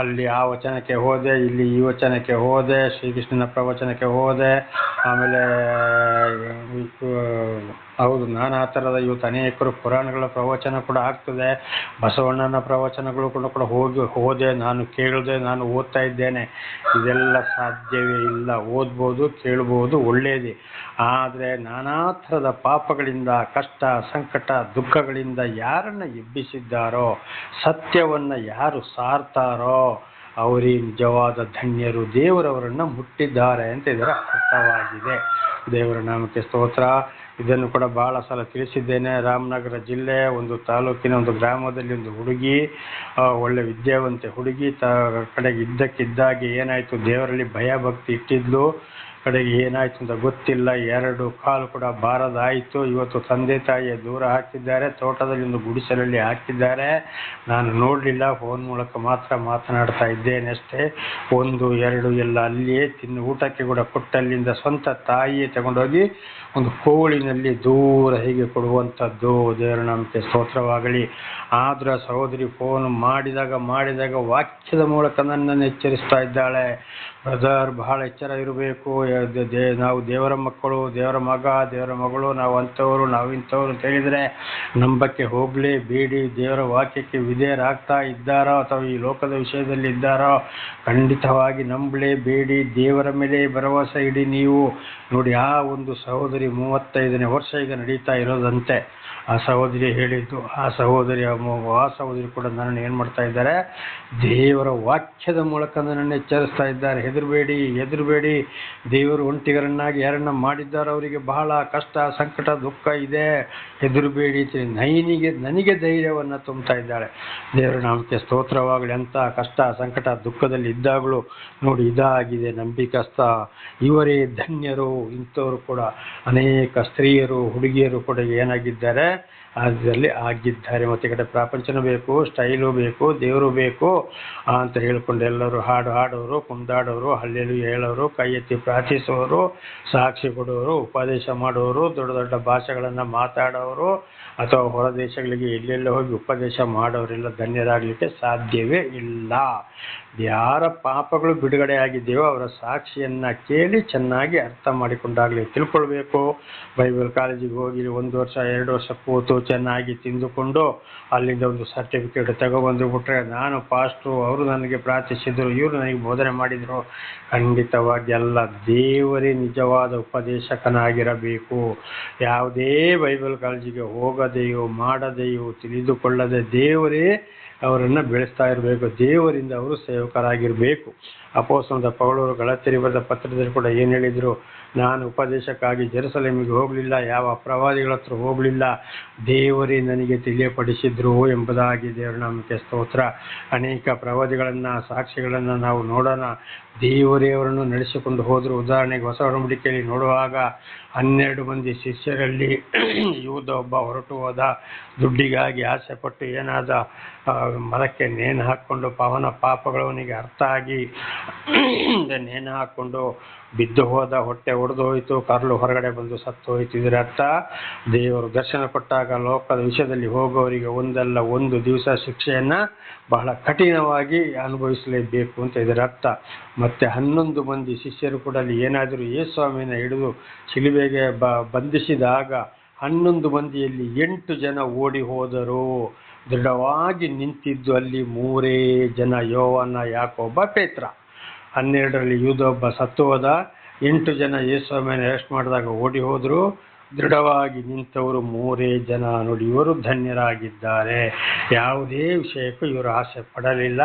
ಅಲ್ಲಿ ಆ ವಚನಕ್ಕೆ ಹೋದೆ, ಇಲ್ಲಿ ಈ ವಚನಕ್ಕೆ ಹೋದೆ, ಶ್ರೀಕೃಷ್ಣನ ಪ್ರವಚನಕ್ಕೆ ಹೋದೆ, ಆಮೇಲೆ ಹೌದು ನಾನಾ ಥರದ ಇವತ್ತು ಅನೇಕರು ಪುರಾಣಗಳ ಪ್ರವಚನ ಕೂಡ ಆಗ್ತದೆ, ಬಸವಣ್ಣನ ಪ್ರವಚನಗಳು ಕೂಡ ಹೋದೆ, ನಾನು ಕೇಳಿದೆ, ನಾನು ಓದ್ತಾ ಇದ್ದೇನೆ. ಇದೆಲ್ಲ ಸಾಧ್ಯವೇ ಇಲ್ಲ. ಓದ್ಬೋದು, ಕೇಳ್ಬೋದು, ಒಳ್ಳೆಯದೇ. ಆದರೆ ನಾನಾ ಥರದ ಪಾಪಗಳಿಂದ, ಕಷ್ಟ, ಸಂಕಟ, ದುಃಖಗಳಿಂದ ಯಾರನ್ನು ಎಬ್ಬಿಸಿದ್ದಾರೋ, ಸತ್ಯವನ್ನು ಯಾರು ಸಾರ್ತಾರೋ ಅವರೇ ನಿಜವಾದ ಧನ್ಯರು. ದೇವರವರನ್ನು ಮುಟ್ಟಿದ್ದಾರೆ ಅಂತ ಇದರ ಅರ್ಥವಾಗಿದೆ. ದೇವರ ನಾಮಕ್ಕೆ ಸ್ತೋತ್ರ. ಇದನ್ನು ಕೂಡ ಬಹಳ ಸಲ ತಿಳಿಸಿದ್ದೇನೆ. ರಾಮನಗರ ಜಿಲ್ಲೆ ಒಂದು ತಾಲೂಕಿನ ಒಂದು ಗ್ರಾಮದಲ್ಲಿ ಒಂದು ಹುಡುಗಿ, ಒಳ್ಳೆ ವಿದ್ಯಾವಂತೆ ಹುಡುಗಿ, ಕಡೆಗೆ ಇದ್ದಕ್ಕಿದ್ದಾಗೆ ಏನಾಯಿತು, ದೇವರಲ್ಲಿ ಭಯ ಭಕ್ತಿ ಇಟ್ಟಿದ್ಲು. ಕಡೆಗೆ ಏನಾಯಿತು ಅಂತ ಗೊತ್ತಿಲ್ಲ, 2 ಕಾಲು ಕೂಡ ಬಾರದಾಯಿತು. ಇವತ್ತು ತಂದೆ ತಾಯಿಯ ದೂರ ಹಾಕಿದ್ದಾರೆ, ತೋಟದಲ್ಲಿ ಒಂದು ಗುಡಿಸಲಲ್ಲಿ ಹಾಕಿದ್ದಾರೆ. ನಾನು ನೋಡಲಿಲ್ಲ, ಫೋನ್ ಮೂಲಕ ಮಾತ್ರ ಮಾತನಾಡ್ತಾ ಇದ್ದೇನೆ ಅಷ್ಟೇ. 1, 2 ಎಲ್ಲ ಅಲ್ಲಿಯೇ ಊಟಕ್ಕೆ ಕೂಡ ಕೊಟ್ಟಲ್ಲಿಂದ ಸ್ವಂತ ತಾಯಿಯೇ ತಗೊಂಡೋಗಿ ಒಂದು ಕೋಳಿನಲ್ಲಿ ದೂರ ಹೀಗೆ ಕೊಡುವಂಥದ್ದು. ದೇವರ ನಾಮಕ್ಕೆ ಸ್ತೋತ್ರವಾಗಲಿ. ಆದ್ರೆ ಸಹೋದರಿ ಫೋನ್ ಮಾಡಿದಾಗ ವಾಕ್ಯದ ಮೂಲಕ ನನ್ನನ್ನು ಎಚ್ಚರಿಸ್ತಾ ಇದ್ದಾಳೆ. ಬ್ರದರ್, ಬಹಳ ಎಚ್ಚರ ಇರಬೇಕು. ನಾವು ದೇವರ ಮಕ್ಕಳು, ದೇವರ ಮಗ, ದೇವರ ಮಗಳು, ನಾವು ಅಂಥವ್ರು, ನಾವು ಇಂಥವ್ರು ಅಂತ ಹೇಳಿದರೆ ನಂಬಕ್ಕೆ ಹೋಗಲೇಬೇಡಿ. ದೇವರ ವಾಕ್ಯಕ್ಕೆ ವಿಧೇಯರಾಗ್ತಾ ಇದ್ದಾರೋ ಅಥವಾ ಈ ಲೋಕದ ವಿಷಯದಲ್ಲಿ ಇದ್ದಾರೋ ಖಂಡಿತವಾಗಿ ನಂಬಲೇಬೇಡಿ. ದೇವರ ಮೇಲೆ ಭರವಸೆ ಇಡಿ ನೀವು. ನೋಡಿ, ಆ ಒಂದು ಸಹೋದರಿ 35ನೇ ವರ್ಷ ಈಗ ನಡೀತಾ ಇರೋದಂತೆ. ಆ ಸಹೋದರಿ ಹೇಳಿದ್ದು, ಆ ಸಹೋದರಿ ಕೂಡ ನನ್ನನ್ನು ಏನು ಮಾಡ್ತಾ ಇದ್ದಾರೆ, ದೇವರ ವಾಕ್ಯದ ಮೂಲಕ ನನ್ನನ್ನು ಎಚ್ಚರಿಸ್ತಾ ಇದ್ದಾರೆ. ಹೆದರಬೇಡಿ, ದೇವರು ಒಂಟಿಗರನ್ನಾಗಿ ಯಾರನ್ನ ಮಾಡಿದ್ದಾರೋ ಅವರಿಗೆ ಬಹಳ ಕಷ್ಟ, ಸಂಕಟ, ದುಃಖ ಇದೆ, ಹೆದರಬೇಡಿ ನನಗೆ ಧೈರ್ಯವನ್ನು ತುಂಬ್ತಾ ಇದ್ದಾಳೆ. ದೇವರ ನಾಮಕ್ಕೆ ಸ್ತೋತ್ರವಾಗಲಿ. ಅಂತ ಕಷ್ಟ, ಸಂಕಟ, ದುಃಖದಲ್ಲಿ ಇದ್ದಾಗಲೂ ನೋಡಿ, ಇದಾಗಿದೆ ನಂಬಿಕಸ್ಥ, ಇವರೇ ಧನ್ಯರು. ಇಂಥವರು ಕೂಡ ಅನೇಕ ಸ್ತ್ರೀಯರು, ಹುಡುಗಿಯರು ಕೂಡ ಏನಾಗಿದ್ದಾರೆ, ಅದರಲ್ಲಿ ಆಗಿದ್ದಾರೆ. ಮತ್ತು ಈ ಕಡೆ ಪ್ರಪಂಚನೂ ಬೇಕು, ಸ್ಟೈಲು ಬೇಕು, ದೇವರು ಬೇಕು ಅಂತ ಹೇಳ್ಕೊಂಡು ಎಲ್ಲರೂ ಹಾಡು ಹಾಡೋರು, ಕುಂದಾಡೋರು, ಹಲ್ಲೆಲೂಯಾ ಹೇಳೋರು, ಕೈ ಎತ್ತಿ ಪ್ರಾರ್ಥಿಸೋರು, ಸಾಕ್ಷಿ ಕೊಡೋರು, ಉಪದೇಶ ಮಾಡೋರು, ದೊಡ್ಡ ದೊಡ್ಡ ಭಾಷೆಗಳನ್ನು ಮಾತಾಡೋರು, ಅಥವಾ ಹೊರ ದೇಶಗಳಿಗೆ ಎಲ್ಲೆಲ್ಲ ಹೋಗಿ ಉಪದೇಶ ಮಾಡೋರೆಲ್ಲ ಧನ್ಯರಾಗಲಿಕ್ಕೆ ಸಾಧ್ಯವೇ ಇಲ್ಲ. ಯಾರ ಪಾಪಗಳು ಬಿಡುಗಡೆ ಆಗಿದೆಯೋ ಅವರ ಸಾಕ್ಷಿಯನ್ನು ಕೇಳಿ ಚೆನ್ನಾಗಿ ಅರ್ಥ ಮಾಡಿಕೊಂಡಾಗಲೇ ತಿಳ್ಕೊಳ್ಬೇಕು. ಬೈಬಲ್ ಕಾಲೇಜಿಗೆ ಹೋಗಿ 1 ವರ್ಷ 2 ವರ್ಷ ಕೂತು ಚೆನ್ನಾಗಿ ತಿಂದುಕೊಂಡು ಅಲ್ಲಿಂದ ಒಂದು ಸರ್ಟಿಫಿಕೇಟ್ ತಗೊಬಂದು ಬಿಟ್ರೆ, ನಾನು ಪಾಸ್ಟ್ರು, ಅವರು ನನಗೆ ಪ್ರಾರ್ಥಿಸಿದರು, ಇವರು ನನಗೆ ಬೋಧನೆ ಮಾಡಿದರು, ಖಂಡಿತವಾಗಿ ಅಲ್ಲ. ದೇವರೇ ನಿಜವಾದ ಉಪದೇಶಕನಾಗಿರಬೇಕು. ಯಾವುದೇ ಬೈಬಲ್ ಕಾಲೇಜಿಗೆ ಹೋಗದೆಯೋ ಮಾಡದೆಯೋ ತಿಳಿದುಕೊಳ್ಳದೆ ದೇವರೇ ಅವರನ್ನು ಬೆಳೆಸ್ತಾ ಇರಬೇಕು. ದೇವರಿಂದ ಅವರು ಸೇವಕರಾಗಿರಬೇಕು. ಅಪೊಸ್ತಲನಾದ ಪೌಲರು ಗಲಾತ್ಯರಿಗೆ ಬರೆದ ಪತ್ರದಲ್ಲಿ ಕೂಡ ಏನು ಹೇಳಿದರು, ನಾನು ಉಪದೇಶಕ್ಕಾಗಿ ಜೆರುಸಲೇಮಿಗೆ ಹೋಗಲಿಲ್ಲ, ಯಾವ ಪ್ರವಾದಿಗಳ ಹತ್ರ ಹೋಗಲಿಲ್ಲ, ದೇವರೇ ನನಗೆ ತಿಳಿಯಪಡಿಸಿದ್ರು ಎಂಬುದಾಗಿ. ದೇವರ ನಾಮಕ್ಕೆ ಸ್ತೋತ್ರ. ಅನೇಕ ಪ್ರವಾದಿಗಳನ್ನು, ಸಾಕ್ಷಿಗಳನ್ನು ನಾವು ನೋಡೋಣ. ದೇವರೇ ಅವರನ್ನು ನಡೆಸಿಕೊಂಡು ಹೋದರು. ಉದಾಹರಣೆಗೆ ಹೊಸ ಒಡಂಬಡಿಕೆಯಲ್ಲಿ ನೋಡುವಾಗ 12 ಮಂದಿ ಶಿಷ್ಯರಲ್ಲಿ ಯೂದ ಒಬ್ಬ ಹೊರಟು ಹೋದ. ದುಡ್ಡಿಗಾಗಿ ಆಸೆಪಟ್ಟು ಏನಾದ ಮರಕ್ಕೆ ನೇಣು ಹಾಕ್ಕೊಂಡು ಅವನ ಪಾಪಗಳವನಿಗೆ ಅರ್ಥ ಆಗಿ ನೇಣು ಹಾಕ್ಕೊಂಡು ಬಿದ್ದು ಹೋದ. ಹೊಟ್ಟೆ ಒಡೆದು ಹೋಯಿತು, ಕರಳು ಹೊರಗಡೆ ಬಂದು ಸತ್ತು ಹೋಯಿತು. ಇದರ ಅರ್ಥ, ದೇವರು ದರ್ಶನ ಕೊಟ್ಟಾಗ ಲೋಕದ ವಿಷಯದಲ್ಲಿ ಹೋಗೋವರಿಗೆ ಒಂದಲ್ಲ ಒಂದು ದಿವಸ ಶಿಕ್ಷೆಯನ್ನು ಬಹಳ ಕಠಿಣವಾಗಿ ಅನುಭವಿಸಲೇಬೇಕು ಅಂತ ಇದರ ಅರ್ಥ. ಮತ್ತು 11 ಮಂದಿ ಶಿಷ್ಯರು ಕೂಡ ಅಲ್ಲಿ ಏನಾದರೂ ಯೇಸುಸ್ವಾಮಿಯನ್ನು ಹಿಡಿದು ಶಿಲುಬೆಗೆ ಬಂಧಿಸಿದಾಗ 11 ಮಂದಿಯಲ್ಲಿ 8 ಜನ ಓಡಿ ಹೋದರು. ದೃಢವಾಗಿ ನಿಂತಿದ್ದು ಅಲ್ಲಿ 3 ಜನ, ಯೋವಾನ, ಯಾಕೋಬ, ಪೇತ್ರ. 12ರಲ್ಲಿ ಯೂದ ಒಬ್ಬ ಸತ್ತು ಹೋದ. 8 ಜನ ಯೇಸುಸ್ವಾಮಿಯನ್ನು ಅರೆಸ್ಟ್ ಮಾಡಿದಾಗ ಓಡಿ ಹೋದರು. ದೃಢವಾಗಿ ನಿಂತವರು 3 ಜನ. ನೋಡಿ, ಇವರು ಧನ್ಯರಾಗಿದ್ದಾರೆ. ಯಾವುದೇ ವಿಷಯಕ್ಕೂ ಇವರು ಆಸೆ ಪಡಲಿಲ್ಲ,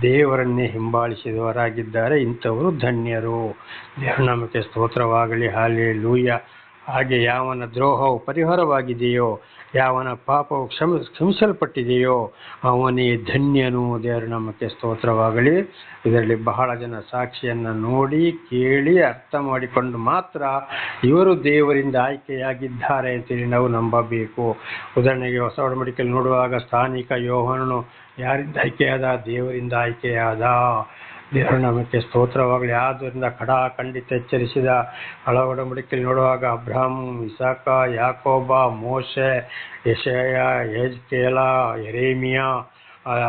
ದೇವರನ್ನೇ ಹಿಂಬಾಲಿಸಿದವರಾಗಿದ್ದಾರೆ. ಇಂಥವರು ಧನ್ಯರು. ದೇವರ ನಾಮಕ್ಕೆ ಸ್ತೋತ್ರವಾಗಲಿ. ಹಲ್ಲೆಲೂಯಾ, ಹಾಗೆ ಯಾವನ ದ್ರೋಹವು ಪರಿಹಾರವಾಗಿದೆಯೋ, ಯಾವನ ಪಾಪವು ಕ್ಷಮಿಸಲ್ಪಟ್ಟಿದೆಯೋ ಅವನೇ ಧನ್ಯನು. ದೇವರ ನಾಮಕ್ಕೆ ಸ್ತೋತ್ರವಾಗಲಿ. ಇದರಲ್ಲಿ ಬಹಳ ಜನ ಸಾಕ್ಷಿಯನ್ನು ನೋಡಿ ಕೇಳಿ ಅರ್ಥ ಮಾಡಿಕೊಂಡು ಮಾತ್ರ ಇವರು ದೇವರಿಂದ ಆಯ್ಕೆಯಾಗಿದ್ದಾರೆ ಅಂತೇಳಿ ನಾವು ನಂಬಬೇಕು. ಉದಾಹರಣೆಗೆ ಹೊಸ ಒಡಂಬಡಿಕೆಯಲ್ಲಿ ನೋಡುವಾಗ ಸ್ಥಾನಿಕ ಯೋಹಾನನು ಯಾರಿಂದ ಆಯ್ಕೆಯಾದ? ದೇವರಿಂದ ಆಯ್ಕೆಯಾದ. ದೇವರ ನಾಮಕ್ಕೆ ಸ್ತೋತ್ರವಾಗಲಿ. ಆದ್ದರಿಂದ ಖಂಡಿತ ಎಚ್ಚರಿಸಿದ. ಹಳ ಒಡಂಬಡಿಕೆಯಲ್ಲಿ ನೋಡುವಾಗ ಅಬ್ರಹಾಮ್, ಇಸಾಕ, ಯಾಕೋಬ, ಮೋಶೆ, ಯೆಶಾಯ, ಯೆಜ್ಕೇಲ, ಯೆರೆಮೀಯ,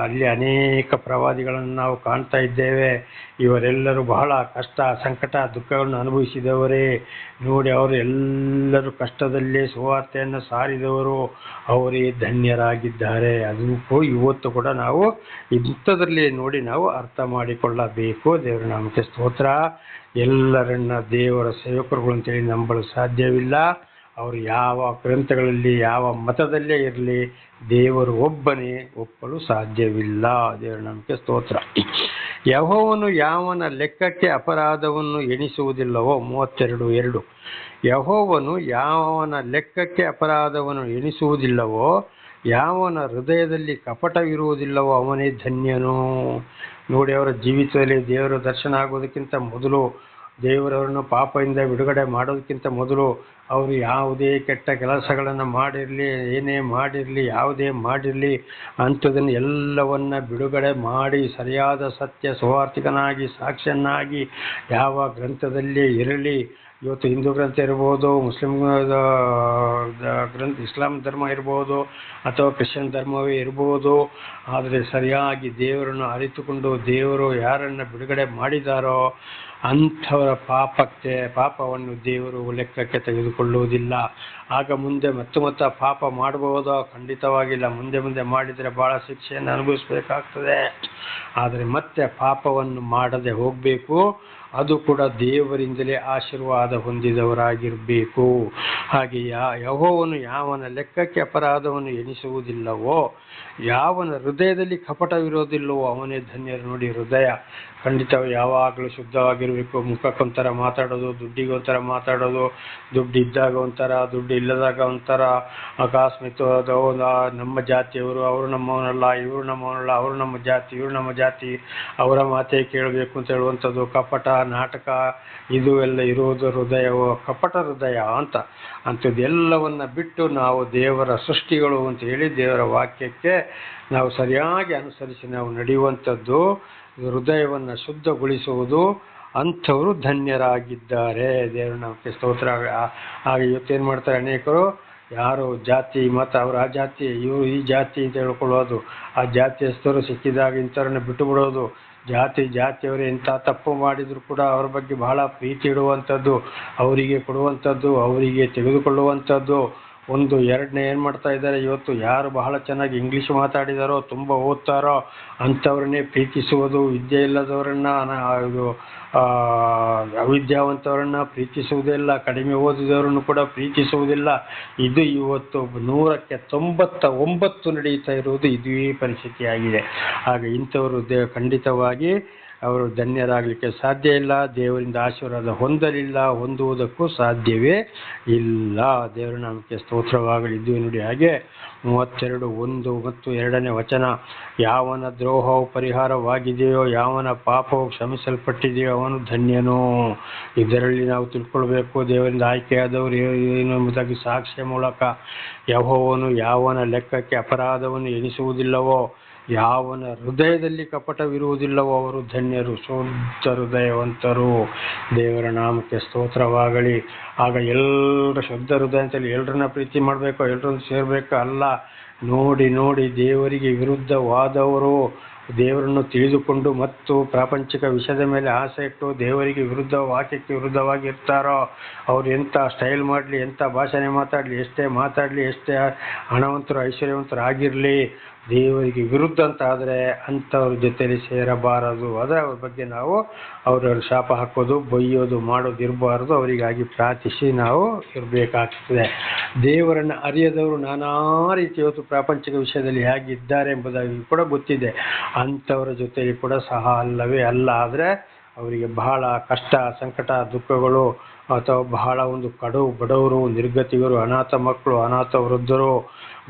ಅಲ್ಲಿ ಅನೇಕ ಪ್ರವಾದಿಗಳನ್ನು ನಾವು ಕಾಣ್ತಾ ಇದ್ದೇವೆ. ಇವರೆಲ್ಲರೂ ಬಹಳ ಕಷ್ಟ, ಸಂಕಟ, ದುಃಖಗಳನ್ನು ಅನುಭವಿಸಿದವರೇ. ನೋಡಿ, ಅವರು ಎಲ್ಲರೂ ಕಷ್ಟದಲ್ಲೇ ಸುವಾರ್ತೆಯನ್ನು ಸಾರಿದವರು, ಅವರೇ ಧನ್ಯರಾಗಿದ್ದಾರೆ. ಅದು ಇವತ್ತು ಕೂಡ ನಾವು ಇಂಥದ್ರಲ್ಲಿ ನೋಡಿ ನಾವು ಅರ್ಥ ಮಾಡಿಕೊಳ್ಳಬೇಕು. ದೇವರ ನಾಮಕ್ಕೆ ಸ್ತೋತ್ರ. ಎಲ್ಲರನ್ನ ದೇವರ ಸೇವಕರುಗಳು ಅಂತೇಳಿ ನಂಬಲು ಸಾಧ್ಯವಿಲ್ಲ. ಅವರು ಯಾವ ಗ್ರಂಥಗಳಲ್ಲಿ ಯಾವ ಮತದಲ್ಲೇ ಇರಲಿ, ದೇವರು ಒಬ್ಬನೇ, ಒಪ್ಪಲು ಸಾಧ್ಯವಿಲ್ಲ. ದೇವರ ನಾಮಕ್ಕೆ ಸ್ತೋತ್ರ. ಯೆಹೋವನು ಯಾವನ ಲೆಕ್ಕಕ್ಕೆ ಅಪರಾಧವನ್ನು ಎಣಿಸುವುದಿಲ್ಲವೋ, 32:2. ಯೆಹೋವನು ಯಾವನ ಲೆಕ್ಕಕ್ಕೆ ಅಪರಾಧವನ್ನು ಎಣಿಸುವುದಿಲ್ಲವೋ, ಯಾವನ ಹೃದಯದಲ್ಲಿ ಕಪಟವಿರುವುದಿಲ್ಲವೋ ಅವನೇ ಧನ್ಯನು. ನೋಡಿ, ಅವರ ಜೀವಿತದಲ್ಲಿ ದೇವರ ದರ್ಶನ ಆಗೋದಕ್ಕಿಂತ ಮೊದಲು, ದೇವರವರನ್ನು ಪಾಪದಿಂದ ಬಿಡುಗಡೆ ಮಾಡೋದಕ್ಕಿಂತ ಮೊದಲು ಅವರು ಯಾವುದೇ ಕೆಟ್ಟ ಕೆಲಸಗಳನ್ನು ಮಾಡಿರಲಿ, ಏನೇ ಮಾಡಿರಲಿ, ಯಾವುದೇ ಮಾಡಿರಲಿ, ಅಂಥದನ್ನು ಎಲ್ಲವನ್ನ ಬಿಡುಗಡೆ ಮಾಡಿ ಸರಿಯಾದ ಸತ್ಯ ಸುವಾರ್ತಿಕನಾಗಿ, ಸಾಕ್ಷಿಯನ್ನಾಗಿ ಯಾವ ಗ್ರಂಥದಲ್ಲಿ ಇರಲಿ. ಇವತ್ತು ಹಿಂದೂ ಗ್ರಂಥ ಇರ್ಬೋದು, ಮುಸ್ಲಿಂ ಗ್ರಂಥ, ಇಸ್ಲಾಂ ಧರ್ಮ ಇರ್ಬೋದು, ಅಥವಾ ಕ್ರಿಶ್ಚಿಯನ್ ಧರ್ಮವೇ ಇರ್ಬೋದು. ಆದರೆ ಸರಿಯಾಗಿ ದೇವರನ್ನು ಅರಿತುಕೊಂಡು ದೇವರು ಯಾರನ್ನು ಬಿಡುಗಡೆ ಮಾಡಿದಾರೋ ಅಂಥವರ ಪಾಪವನ್ನು ದೇವರು ಲೆಕ್ಕಕ್ಕೆ ತೆಗೆದುಕೊಳ್ಳುವುದಿಲ್ಲ. ಆಗ ಮುಂದೆ ಮತ್ತೆ ಪಾಪ ಮಾಡಬಹುದೋ? ಖಂಡಿತವಾಗಿಲ್ಲ. ಮುಂದೆ ಮಾಡಿದರೆ ಭಾಳ ಶಿಕ್ಷೆಯನ್ನು ಅನುಭವಿಸಬೇಕಾಗ್ತದೆ. ಆದರೆ ಮತ್ತೆ ಪಾಪವನ್ನು ಮಾಡದೆ ಹೋಗಬೇಕು. ಅದು ಕೂಡ ದೇವರಿಂದಲೇ ಆಶೀರ್ವಾದ ಹೊಂದಿದವರಾಗಿರಬೇಕು. ಹಾಗೆ ಯೆಹೋವನು ಯಾವನ ಲೆಕ್ಕಕ್ಕೆ ಅಪರಾಧವನ್ನು ಎಣಿಸುವುದಿಲ್ಲವೋ, ಯಾವನ ಹೃದಯದಲ್ಲಿ ಕಪಟವಿರೋದಿಲ್ಲವೋ ಅವನೇ ಧನ್ಯರು. ನೋಡಿ, ಹೃದಯ ಖಂಡಿತ ಯಾವಾಗಲೂ ಶುದ್ಧವಾಗಿರಬೇಕು. ಮುಖಕ್ಕೊಂಥರ ಮಾತಾಡೋದು, ದುಡ್ಡಿಗೊಂಥರ ಮಾತಾಡೋದು, ದುಡ್ಡು ಇದ್ದಾಗ ಒಂಥರ, ದುಡ್ಡು ಇಲ್ಲದಾಗ ಒಂಥರ, ಅಕಸ್ಮಾತ್ ನಮ್ಮ ಜಾತಿಯವರು, ಅವರು ನಮ್ಮವನಲ್ಲ, ಇವರು ನಮ್ಮವನಲ್ಲ, ಅವರು ನಮ್ಮ ಜಾತಿ, ಇವರು ನಮ್ಮ ಜಾತಿ, ಅವರ ಮಾತೇ ಕೇಳಬೇಕು ಅಂತ ಹೇಳುವಂಥದ್ದು, ಕಪಟ, ನಾಟಕ, ಇದು ಎಲ್ಲ ಇರುವುದು ಹೃದಯವು ಕಪಟ ಹೃದಯ ಅಂಥದ್ದು ಎಲ್ಲವನ್ನ ಬಿಟ್ಟು ನಾವು ದೇವರ ಸೃಷ್ಟಿಗಳು ಅಂತ ಹೇಳಿ ದೇವರ ವಾಕ್ಯಕ್ಕೆ ನಾವು ಸರಿಯಾಗಿ ಅನುಸರಿಸಿ ನಾವು ನಡೆಯುವಂಥದ್ದು, ಹೃದಯವನ್ನು ಶುದ್ಧಗೊಳಿಸುವುದು. ಅಂಥವರು ಧನ್ಯರಾಗಿದ್ದಾರೆ. ದೇವರ ನಾಮಕ್ಕೆ ಸ್ತೋತ್ರ. ಹಾಗೆ ಇವತ್ತೇನು ಮಾಡ್ತಾರೆ ಅನೇಕರು, ಯಾರು ಜಾತಿ ಮತ, ಅವರು ಆ ಜಾತಿ, ಇವರು ಈ ಜಾತಿ ಅಂತ ಹೇಳ್ಕೊಳ್ಳೋದು, ಆ ಜಾತಿಯಸ್ಥರು ಸಿಕ್ಕಿದಾಗ ಇಂಥವ್ರನ್ನ ಬಿಟ್ಟು ಬಿಡೋದು, ಜಾತಿಯವರು ಎಂಥ ತಪ್ಪು ಮಾಡಿದ್ರು ಕೂಡ ಅವ್ರ ಬಗ್ಗೆ ಬಹಳ ಪ್ರೀತಿ ಇಡುವಂಥದ್ದು, ಅವರಿಗೆ ಕೊಡುವಂಥದ್ದು, ಅವರಿಗೆ ತೆಗೆದುಕೊಳ್ಳುವಂಥದ್ದು. ಎರಡನೇ ಏನು ಮಾಡ್ತಾ ಇದ್ದಾರೆ ಇವತ್ತು, ಯಾರು ಬಹಳ ಚೆನ್ನಾಗಿ ಇಂಗ್ಲೀಷ್ ಮಾತಾಡಿದಾರೋ, ತುಂಬ ಓದ್ತಾರೋ ಅಂಥವ್ರನ್ನೇ ಪ್ರೀತಿಸುವುದು, ವಿದ್ಯೆ ಇಲ್ಲದವರನ್ನ, ಅವಿದ್ಯಾವಂತವರನ್ನ ಪ್ರೀತಿಸುವುದಿಲ್ಲ, ಕಡಿಮೆ ಓದಿದವರನ್ನು ಕೂಡ ಪ್ರೀತಿಸುವುದಿಲ್ಲ. ಇದು ಇವತ್ತು 100ಕ್ಕೆ 99 ನಡೀತಾ ಇರುವುದು ಇದೇ ಪರಿಸ್ಥಿತಿಯಾಗಿದೆ. ಹಾಗೆ ಇಂಥವರು ಖಂಡಿತವಾಗಿ ಅವರು ಧನ್ಯರಾಗಲಿಕ್ಕೆ ಸಾಧ್ಯ ಇಲ್ಲ. ದೇವರಿಂದ ಆಶೀರ್ವಾದ ಹೊಂದುವುದಕ್ಕೂ ಸಾಧ್ಯವೇ ಇಲ್ಲ. ದೇವರ ನಾಮಕ್ಕೆ ಸ್ತೋತ್ರವಾಗಲಿ. ಇದು ನೋಡಿ, ಹಾಗೆ 32:1 ಮತ್ತು 2ನೇ ವಚನ, ಯಾವನ ದ್ರೋಹವು ಪರಿಹಾರವಾಗಿದೆಯೋ, ಯಾವನ ಪಾಪವು ಕ್ಷಮಿಸಲ್ಪಟ್ಟಿದೆಯೋ ಅವನು ಧನ್ಯನು. ಇದರಲ್ಲಿ ನಾವು ತಿಳ್ಕೊಳ್ಬೇಕು, ದೇವರಿಂದ ಆಯ್ಕೆಯಾದವರು ಏನು ಎಂಬುದಾಗಿ ಸಾಕ್ಷಿಯ ಮೂಲಕ. ಯೆಹೋವನು ಯಾವನ ಲೆಕ್ಕಕ್ಕೆ ಅಪರಾಧವನ್ನು ಎಣಿಸುವುದಿಲ್ಲವೋ, ಯಾವನ ಹೃದಯದಲ್ಲಿ ಕಪಟವಿರುವುದಿಲ್ಲವೋ ಅವರು ಧನ್ಯರು, ಶುದ್ಧ ಹೃದಯವಂತರು. ದೇವರ ನಾಮಕ್ಕೆ ಸ್ತೋತ್ರವಾಗಲಿ. ಆಗ ಎಲ್ಲರ ಶುದ್ಧ ಹೃದಯ ಅಂತೇಳಿ ಎಲ್ಲರನ್ನ ಪ್ರೀತಿ ಮಾಡಬೇಕು, ಎಲ್ಲರನ್ನು ಸೇರಬೇಕು ಅಲ್ಲ. ನೋಡಿ ದೇವರಿಗೆ ವಿರುದ್ಧವಾದವರು, ದೇವರನ್ನು ತಿಳಿದುಕೊಂಡು ಮತ್ತು ಪ್ರಾಪಂಚಿಕ ವಿಷಯದ ಮೇಲೆ ಆಸೆ ಇಟ್ಟು ದೇವರಿಗೆ ವಿರುದ್ಧ, ವಾಕ್ಯಕ್ಕೆ ವಿರುದ್ಧವಾಗಿ ಇರ್ತಾರೋ, ಅವ್ರು ಎಂಥ ಸ್ಟೈಲ್ ಮಾಡಲಿ, ಎಂಥ ಭಾಷಣೆ ಮಾತಾಡಲಿ, ಎಷ್ಟೇ ಮಾತಾಡಲಿ, ಎಷ್ಟೇ ಹಣವಂತರು ಐಶ್ವರ್ಯವಂತರು ಆಗಿರಲಿ, ದೇವರಿಗೆ ವಿರುದ್ಧ ಅಂತ ಆದರೆ ಅಂಥವ್ರ ಜೊತೆಯಲ್ಲಿ ಸೇರಬಾರದು. ಅದರ ಬಗ್ಗೆ ನಾವು ಅವರವ್ರ ಶಾಪ ಹಾಕೋದು, ಬೈಯೋದು ಮಾಡೋದು ಇರಬಾರ್ದು. ಅವರಿಗಾಗಿ ಪ್ರಾರ್ಥಿಸಿ ನಾವು ಇರಬೇಕಾಗ್ತದೆ. ದೇವರನ್ನು ಅರಿಯದವರು ನಾನಾ ರೀತಿ ಇವತ್ತು ಪ್ರಾಪಂಚಿಕ ವಿಷಯದಲ್ಲಿ ಹೇಗಿದ್ದಾರೆ ಎಂಬುದಾಗಿ ಕೂಡ ಗೊತ್ತಿದೆ. ಅಂಥವರ ಜೊತೆಯಲ್ಲಿ ಕೂಡ ಸಹ ಅಲ್ಲವೇ ಅಲ್ಲ. ಆದರೆ ಅವರಿಗೆ ಬಹಳ ಕಷ್ಟ, ಸಂಕಟ, ದುಃಖಗಳು ಅಥವಾ ಬಹಳ ಒಂದು ಬಡವರು, ನಿರ್ಗತಿಕರು, ಅನಾಥ ಮಕ್ಕಳು, ಅನಾಥ ವೃದ್ಧರು,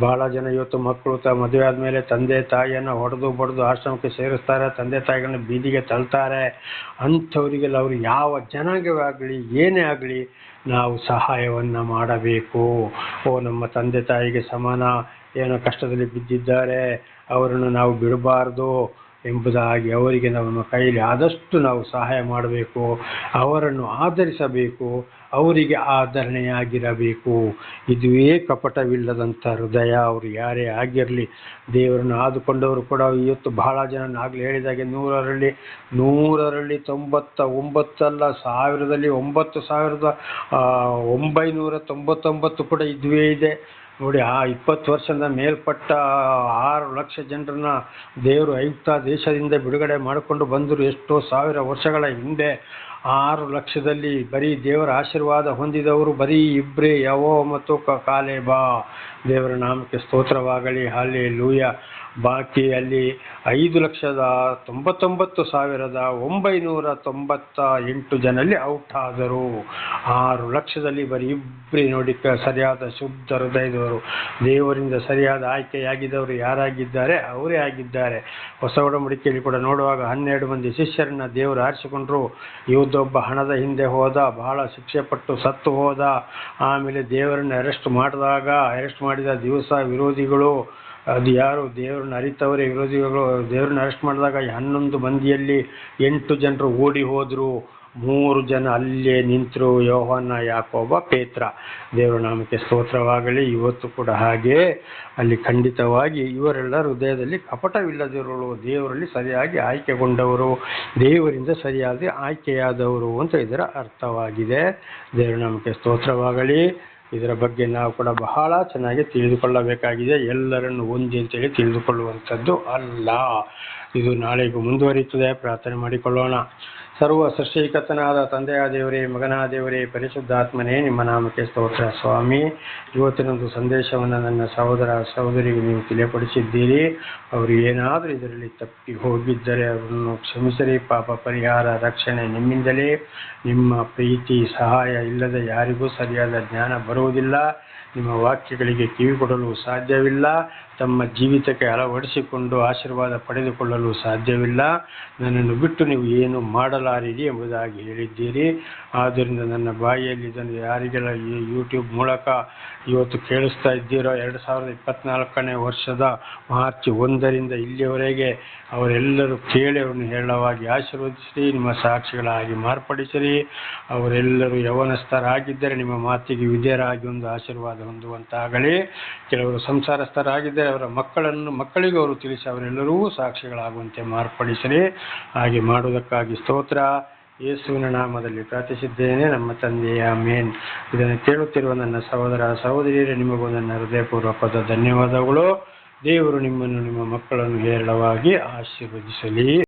ಬಹಳ ಜನ ಇವತ್ತು ಮಕ್ಕಳು ಮದುವೆ ಆದಮೇಲೆ ತಂದೆ ತಾಯಿಯನ್ನು ಹೊಡೆದು ಬಡಿದು ಆಶ್ರಮಕ್ಕೆ ಸೇರಿಸ್ತಾರೆ, ತಂದೆ ತಾಯಿಗಳನ್ನ ಬೀದಿಗೆ ತಳ್ತಾರೆ. ಅಂಥವರಿಗೆಲ್ಲ ಅವರು ಯಾವ ಜನಾಂಗವೇ ಆಗಲಿ ಏನೇ ಆಗಲಿ ನಾವು ಸಹಾಯವನ್ನು ಮಾಡಬೇಕು. ನಮ್ಮ ತಂದೆ ತಾಯಿಗೆ ಸಮಾನ ಏನೋ ಕಷ್ಟದಲ್ಲಿ ಬಿದ್ದಿದ್ದಾರೆ, ಅವರನ್ನು ನಾವು ಬಿಡಬಾರ್ದು ಎಂಬುದಾಗಿ ಅವರಿಗೆ ನಮ್ಮ ಕೈಯಲ್ಲಿ ಆದಷ್ಟು ನಾವು ಸಹಾಯ ಮಾಡಬೇಕು, ಅವರನ್ನು ಆಧರಿಸಬೇಕು, ಅವರಿಗೆ ಆಧರಣೆಯಾಗಿರಬೇಕು. ಇದುವೇ ಕಪಟವಿಲ್ಲದಂಥ ಹೃದಯ. ಅವರು ಯಾರೇ ಆಗಿರಲಿ, ದೇವರನ್ನು ಆದುಕೊಂಡವರು ಕೂಡ ಇವತ್ತು ಬಹಳ ಜನ ಆಗಲೇ ಹೇಳಿದಾಗೆ 100ರಲ್ಲಿ 99 ಅಲ್ಲ, 1000ದಲ್ಲಿ 9999 ಕೂಡ ಇದುವೇ ಇದೆ. ನೋಡಿ, ಆ 20 ವರ್ಷದ ಮೇಲ್ಪಟ್ಟ 6 ಲಕ್ಷ ಜನರನ್ನ ದೇವರು ಐಗುಪ್ತ ದೇಶದಿಂದ ಬಿಡುಗಡೆ ಮಾಡಿಕೊಂಡು ಬಂದರು. ಎಷ್ಟೋ ಸಾವಿರ ವರ್ಷಗಳ ಹಿಂದೆ 6 ಲಕ್ಷದಲ್ಲಿ ಬರೀ ದೇವರ ಆಶೀರ್ವಾದ ಹೊಂದಿದವರು ಬರೀ ಇಬ್ಬರೇ, ಯೆಹೋವ ಮತ್ತು ಕಾಲೇಬ. ದೇವರ ನಾಮಕ್ಕೆ ಸ್ತೋತ್ರವಾಗಲಿ, ಹಲ್ಲೆಲೂಯ. ಬಾಕಿ ಅಲ್ಲಿ 5,99,998 ಜನಲ್ಲಿ ಔಟ್ ಆದರು. 6 ಲಕ್ಷದಲ್ಲಿ ಬರೀ ಇಬ್ಬರೇ. ನೋಡಿ, ಸರಿಯಾದ ಶುದ್ಧ ಹೃದಯದವರು, ದೇವರಿಂದ ಸರಿಯಾದ ಆಯ್ಕೆಯಾಗಿದ್ದವರು ಯಾರಾಗಿದ್ದಾರೆ? ಅವರೇ ಆಗಿದ್ದಾರೆ. ಹೊಸ ಒಡಂಬಡಿಕೆಯಲ್ಲಿ ಕೂಡ ನೋಡುವಾಗ 12 ಮಂದಿ ಶಿಷ್ಯರನ್ನ ದೇವರು ಆರಿಸಿಕೊಂಡ್ರು. ಇವತ್ತೊಬ್ಬ ಹಣದ ಹಿಂದೆ ಹೋದ, ಬಹಳ ಶಿಕ್ಷೆ ಪಟ್ಟು ಸತ್ತು ಹೋದ. ಆಮೇಲೆ ದೇವರನ್ನ ಅರೆಸ್ಟ್ ಮಾಡಿದ ದಿವಸ ವಿರೋಧಿಗಳು, ಅದು ಯಾರು? ದೇವರನ್ನ ಅರಿತವರೇ ವಿರೋಧಿಗಳು. ದೇವರನ್ನ ಅರೆಸ್ಟ್ ಮಾಡಿದಾಗ 11 ಮಂದಿಯಲ್ಲಿ 8 ಜನರು ಓಡಿ ಹೋದರು, 3 ಜನ ಅಲ್ಲೇ ನಿಂತರು, ಯೋಹಾನ, ಯಾಕೋಬ, ಪೇತ್ರ. ದೇವರ ನಾಮಕ್ಕೆ ಸ್ತೋತ್ರವಾಗಲಿ. ಇವತ್ತು ಕೂಡ ಹಾಗೆ ಅಲ್ಲಿ ಖಂಡಿತವಾಗಿ ಇವರೆಲ್ಲ ಹೃದಯದಲ್ಲಿ ಕಪಟವಿಲ್ಲದಿರೋರು, ದೇವರಲ್ಲಿ ಸರಿಯಾಗಿ ಆಯ್ಕೆಗೊಂಡವರು, ದೇವರಿಂದ ಸರಿಯಾಗಿ ಆಯ್ಕೆಯಾದವರು ಅಂತ ಇದರ ಅರ್ಥವಾಗಿದೆ. ದೇವರ ನಾಮಕ್ಕೆ ಸ್ತೋತ್ರವಾಗಲಿ. ಇದರ ಬಗ್ಗೆ ನಾವು ಕೂಡ ಬಹಳ ಚೆನ್ನಾಗಿ ತಿಳಿದುಕೊಳ್ಳಬೇಕಾಗಿದೆ. ಎಲ್ಲರನ್ನು ಒಂದೇ ಅಂತೇಳಿ ತಿಳಿದುಕೊಳ್ಳುವಂಥದ್ದು ಅಲ್ಲ. ಇದು ನಾಳೆಗೂ ಮುಂದುವರಿಯುತ್ತದೆ. ಪ್ರಾರ್ಥನೆ ಮಾಡಿಕೊಳ್ಳೋಣ. ಸರ್ವ ಸೃಷ್ಟಿಕರ್ತನಾದ ತಂದೆಯ ದೇವರೇ, ಮಗನಾದ ದೇವರೇ, ಪರಿಶುದ್ಧಾತ್ಮನೇ, ನಿಮ್ಮ ನಾಮಕ್ಕೆ ಸ್ತೋತ್ರ ಸ್ವಾಮಿ. ಇವತ್ತಿನೊಂದು ಸಂದೇಶವನ್ನು ನನ್ನ ಸಹೋದರ ಸಹೋದರಿಗೆ ನೀವು ತಿಳಿಯಪಡಿಸಿದ್ದೀರಿ. ಅವರು ಏನಾದರೂ ಇದರಲ್ಲಿ ತಪ್ಪಿ ಹೋಗಿದ್ದರೆ ಅವರನ್ನು ಕ್ಷಮಿಸಿರಿ. ಪಾಪ ಪರಿಹಾರ, ರಕ್ಷಣೆ ನಿಮ್ಮಿಂದಲೇ. ನಿಮ್ಮ ಪ್ರೀತಿ ಸಹಾಯ ಇಲ್ಲದೆ ಯಾರಿಗೂ ಸರಿಯಾದ ಜ್ಞಾನ ಬರುವುದಿಲ್ಲ. ನಿಮ್ಮ ವಾಕ್ಯಗಳಿಗೆ ಕಿವಿಗೊಡಲು ಸಾಧ್ಯವಿಲ್ಲ. ತಮ್ಮ ಜೀವಿತಕ್ಕೆ ಅಳವಡಿಸಿಕೊಂಡು ಆಶೀರ್ವಾದ ಪಡೆದುಕೊಳ್ಳಲು ಸಾಧ್ಯವಿಲ್ಲ. ನನ್ನನ್ನು ಬಿಟ್ಟು ನೀವು ಏನು ಮಾಡಲಾರಿರಿ ಎಂಬುದಾಗಿ ಹೇಳಿದ್ದೀರಿ. ಆದ್ದರಿಂದ ನನ್ನ ಬಾಯಿಯಲ್ಲಿ ಇದನ್ನು ಯಾರಿಗೆಲ್ಲ ಈ ಯೂಟ್ಯೂಬ್ ಮೂಲಕ ಇವತ್ತು ಕೇಳಿಸ್ತಾ ಇದ್ದೀರೋ, 2024ನೇ ವರ್ಷದ ಮಾರ್ಚ್ 1ರಿಂದ ಇಲ್ಲಿಯವರೆಗೆ ಅವರೆಲ್ಲರೂ ಕೇಳಿ ಅವರನ್ನು ಹೇಳವಾಗಿ ಆಶೀರ್ವದಿಸಿರಿ. ನಿಮ್ಮ ಸಾಕ್ಷಿಗಳಾಗಿ ಮಾರ್ಪಡಿಸಿರಿ. ಅವರೆಲ್ಲರೂ ಯೌವನಸ್ಥರಾಗಿದ್ದರೆ ನಿಮ್ಮ ಮಾತಿಗೆ ವಿಧೇಯರಾಗಿ ಒಂದು ಆಶೀರ್ವಾದ ಹೊಂದುವಂತಾಗಲಿ. ಕೆಲವರು ಸಂಸಾರಸ್ಥರಾಗಿದ್ದರೆ ಅವರ ಮಕ್ಕಳಿಗೂ ಅವರು ತಿಳಿಸಿ ಅವರೆಲ್ಲರೂ ಸಾಕ್ಷಿಗಳಾಗುವಂತೆ ಮಾರ್ಪಡಿಸಿರಿ. ಹಾಗೆ ಮಾಡುವುದಕ್ಕಾಗಿ ಸ್ತೋತ್ರ. ಯೇಸುವಿನ ನಾಮದಲ್ಲಿ ಪ್ರಾರ್ಥಿಸಿದ್ದೇನೆ, ನಮ್ಮ ತಂದೆಯ ಆಮೆನ್. ಇದನ್ನು ಕೇಳುತ್ತಿರುವ ನನ್ನ ಸಹೋದರ ಸಹೋದರಿಯರೇ, ನಿಮಗೂ ನನ್ನ ಹೃದಯಪೂರ್ವಕವಾದ ಧನ್ಯವಾದಗಳು. ದೇವರು ನಿಮ್ಮನ್ನು, ನಿಮ್ಮ ಮಕ್ಕಳನ್ನು ಹೇರಳವಾಗಿ ಆಶೀರ್ವದಿಸಲಿ.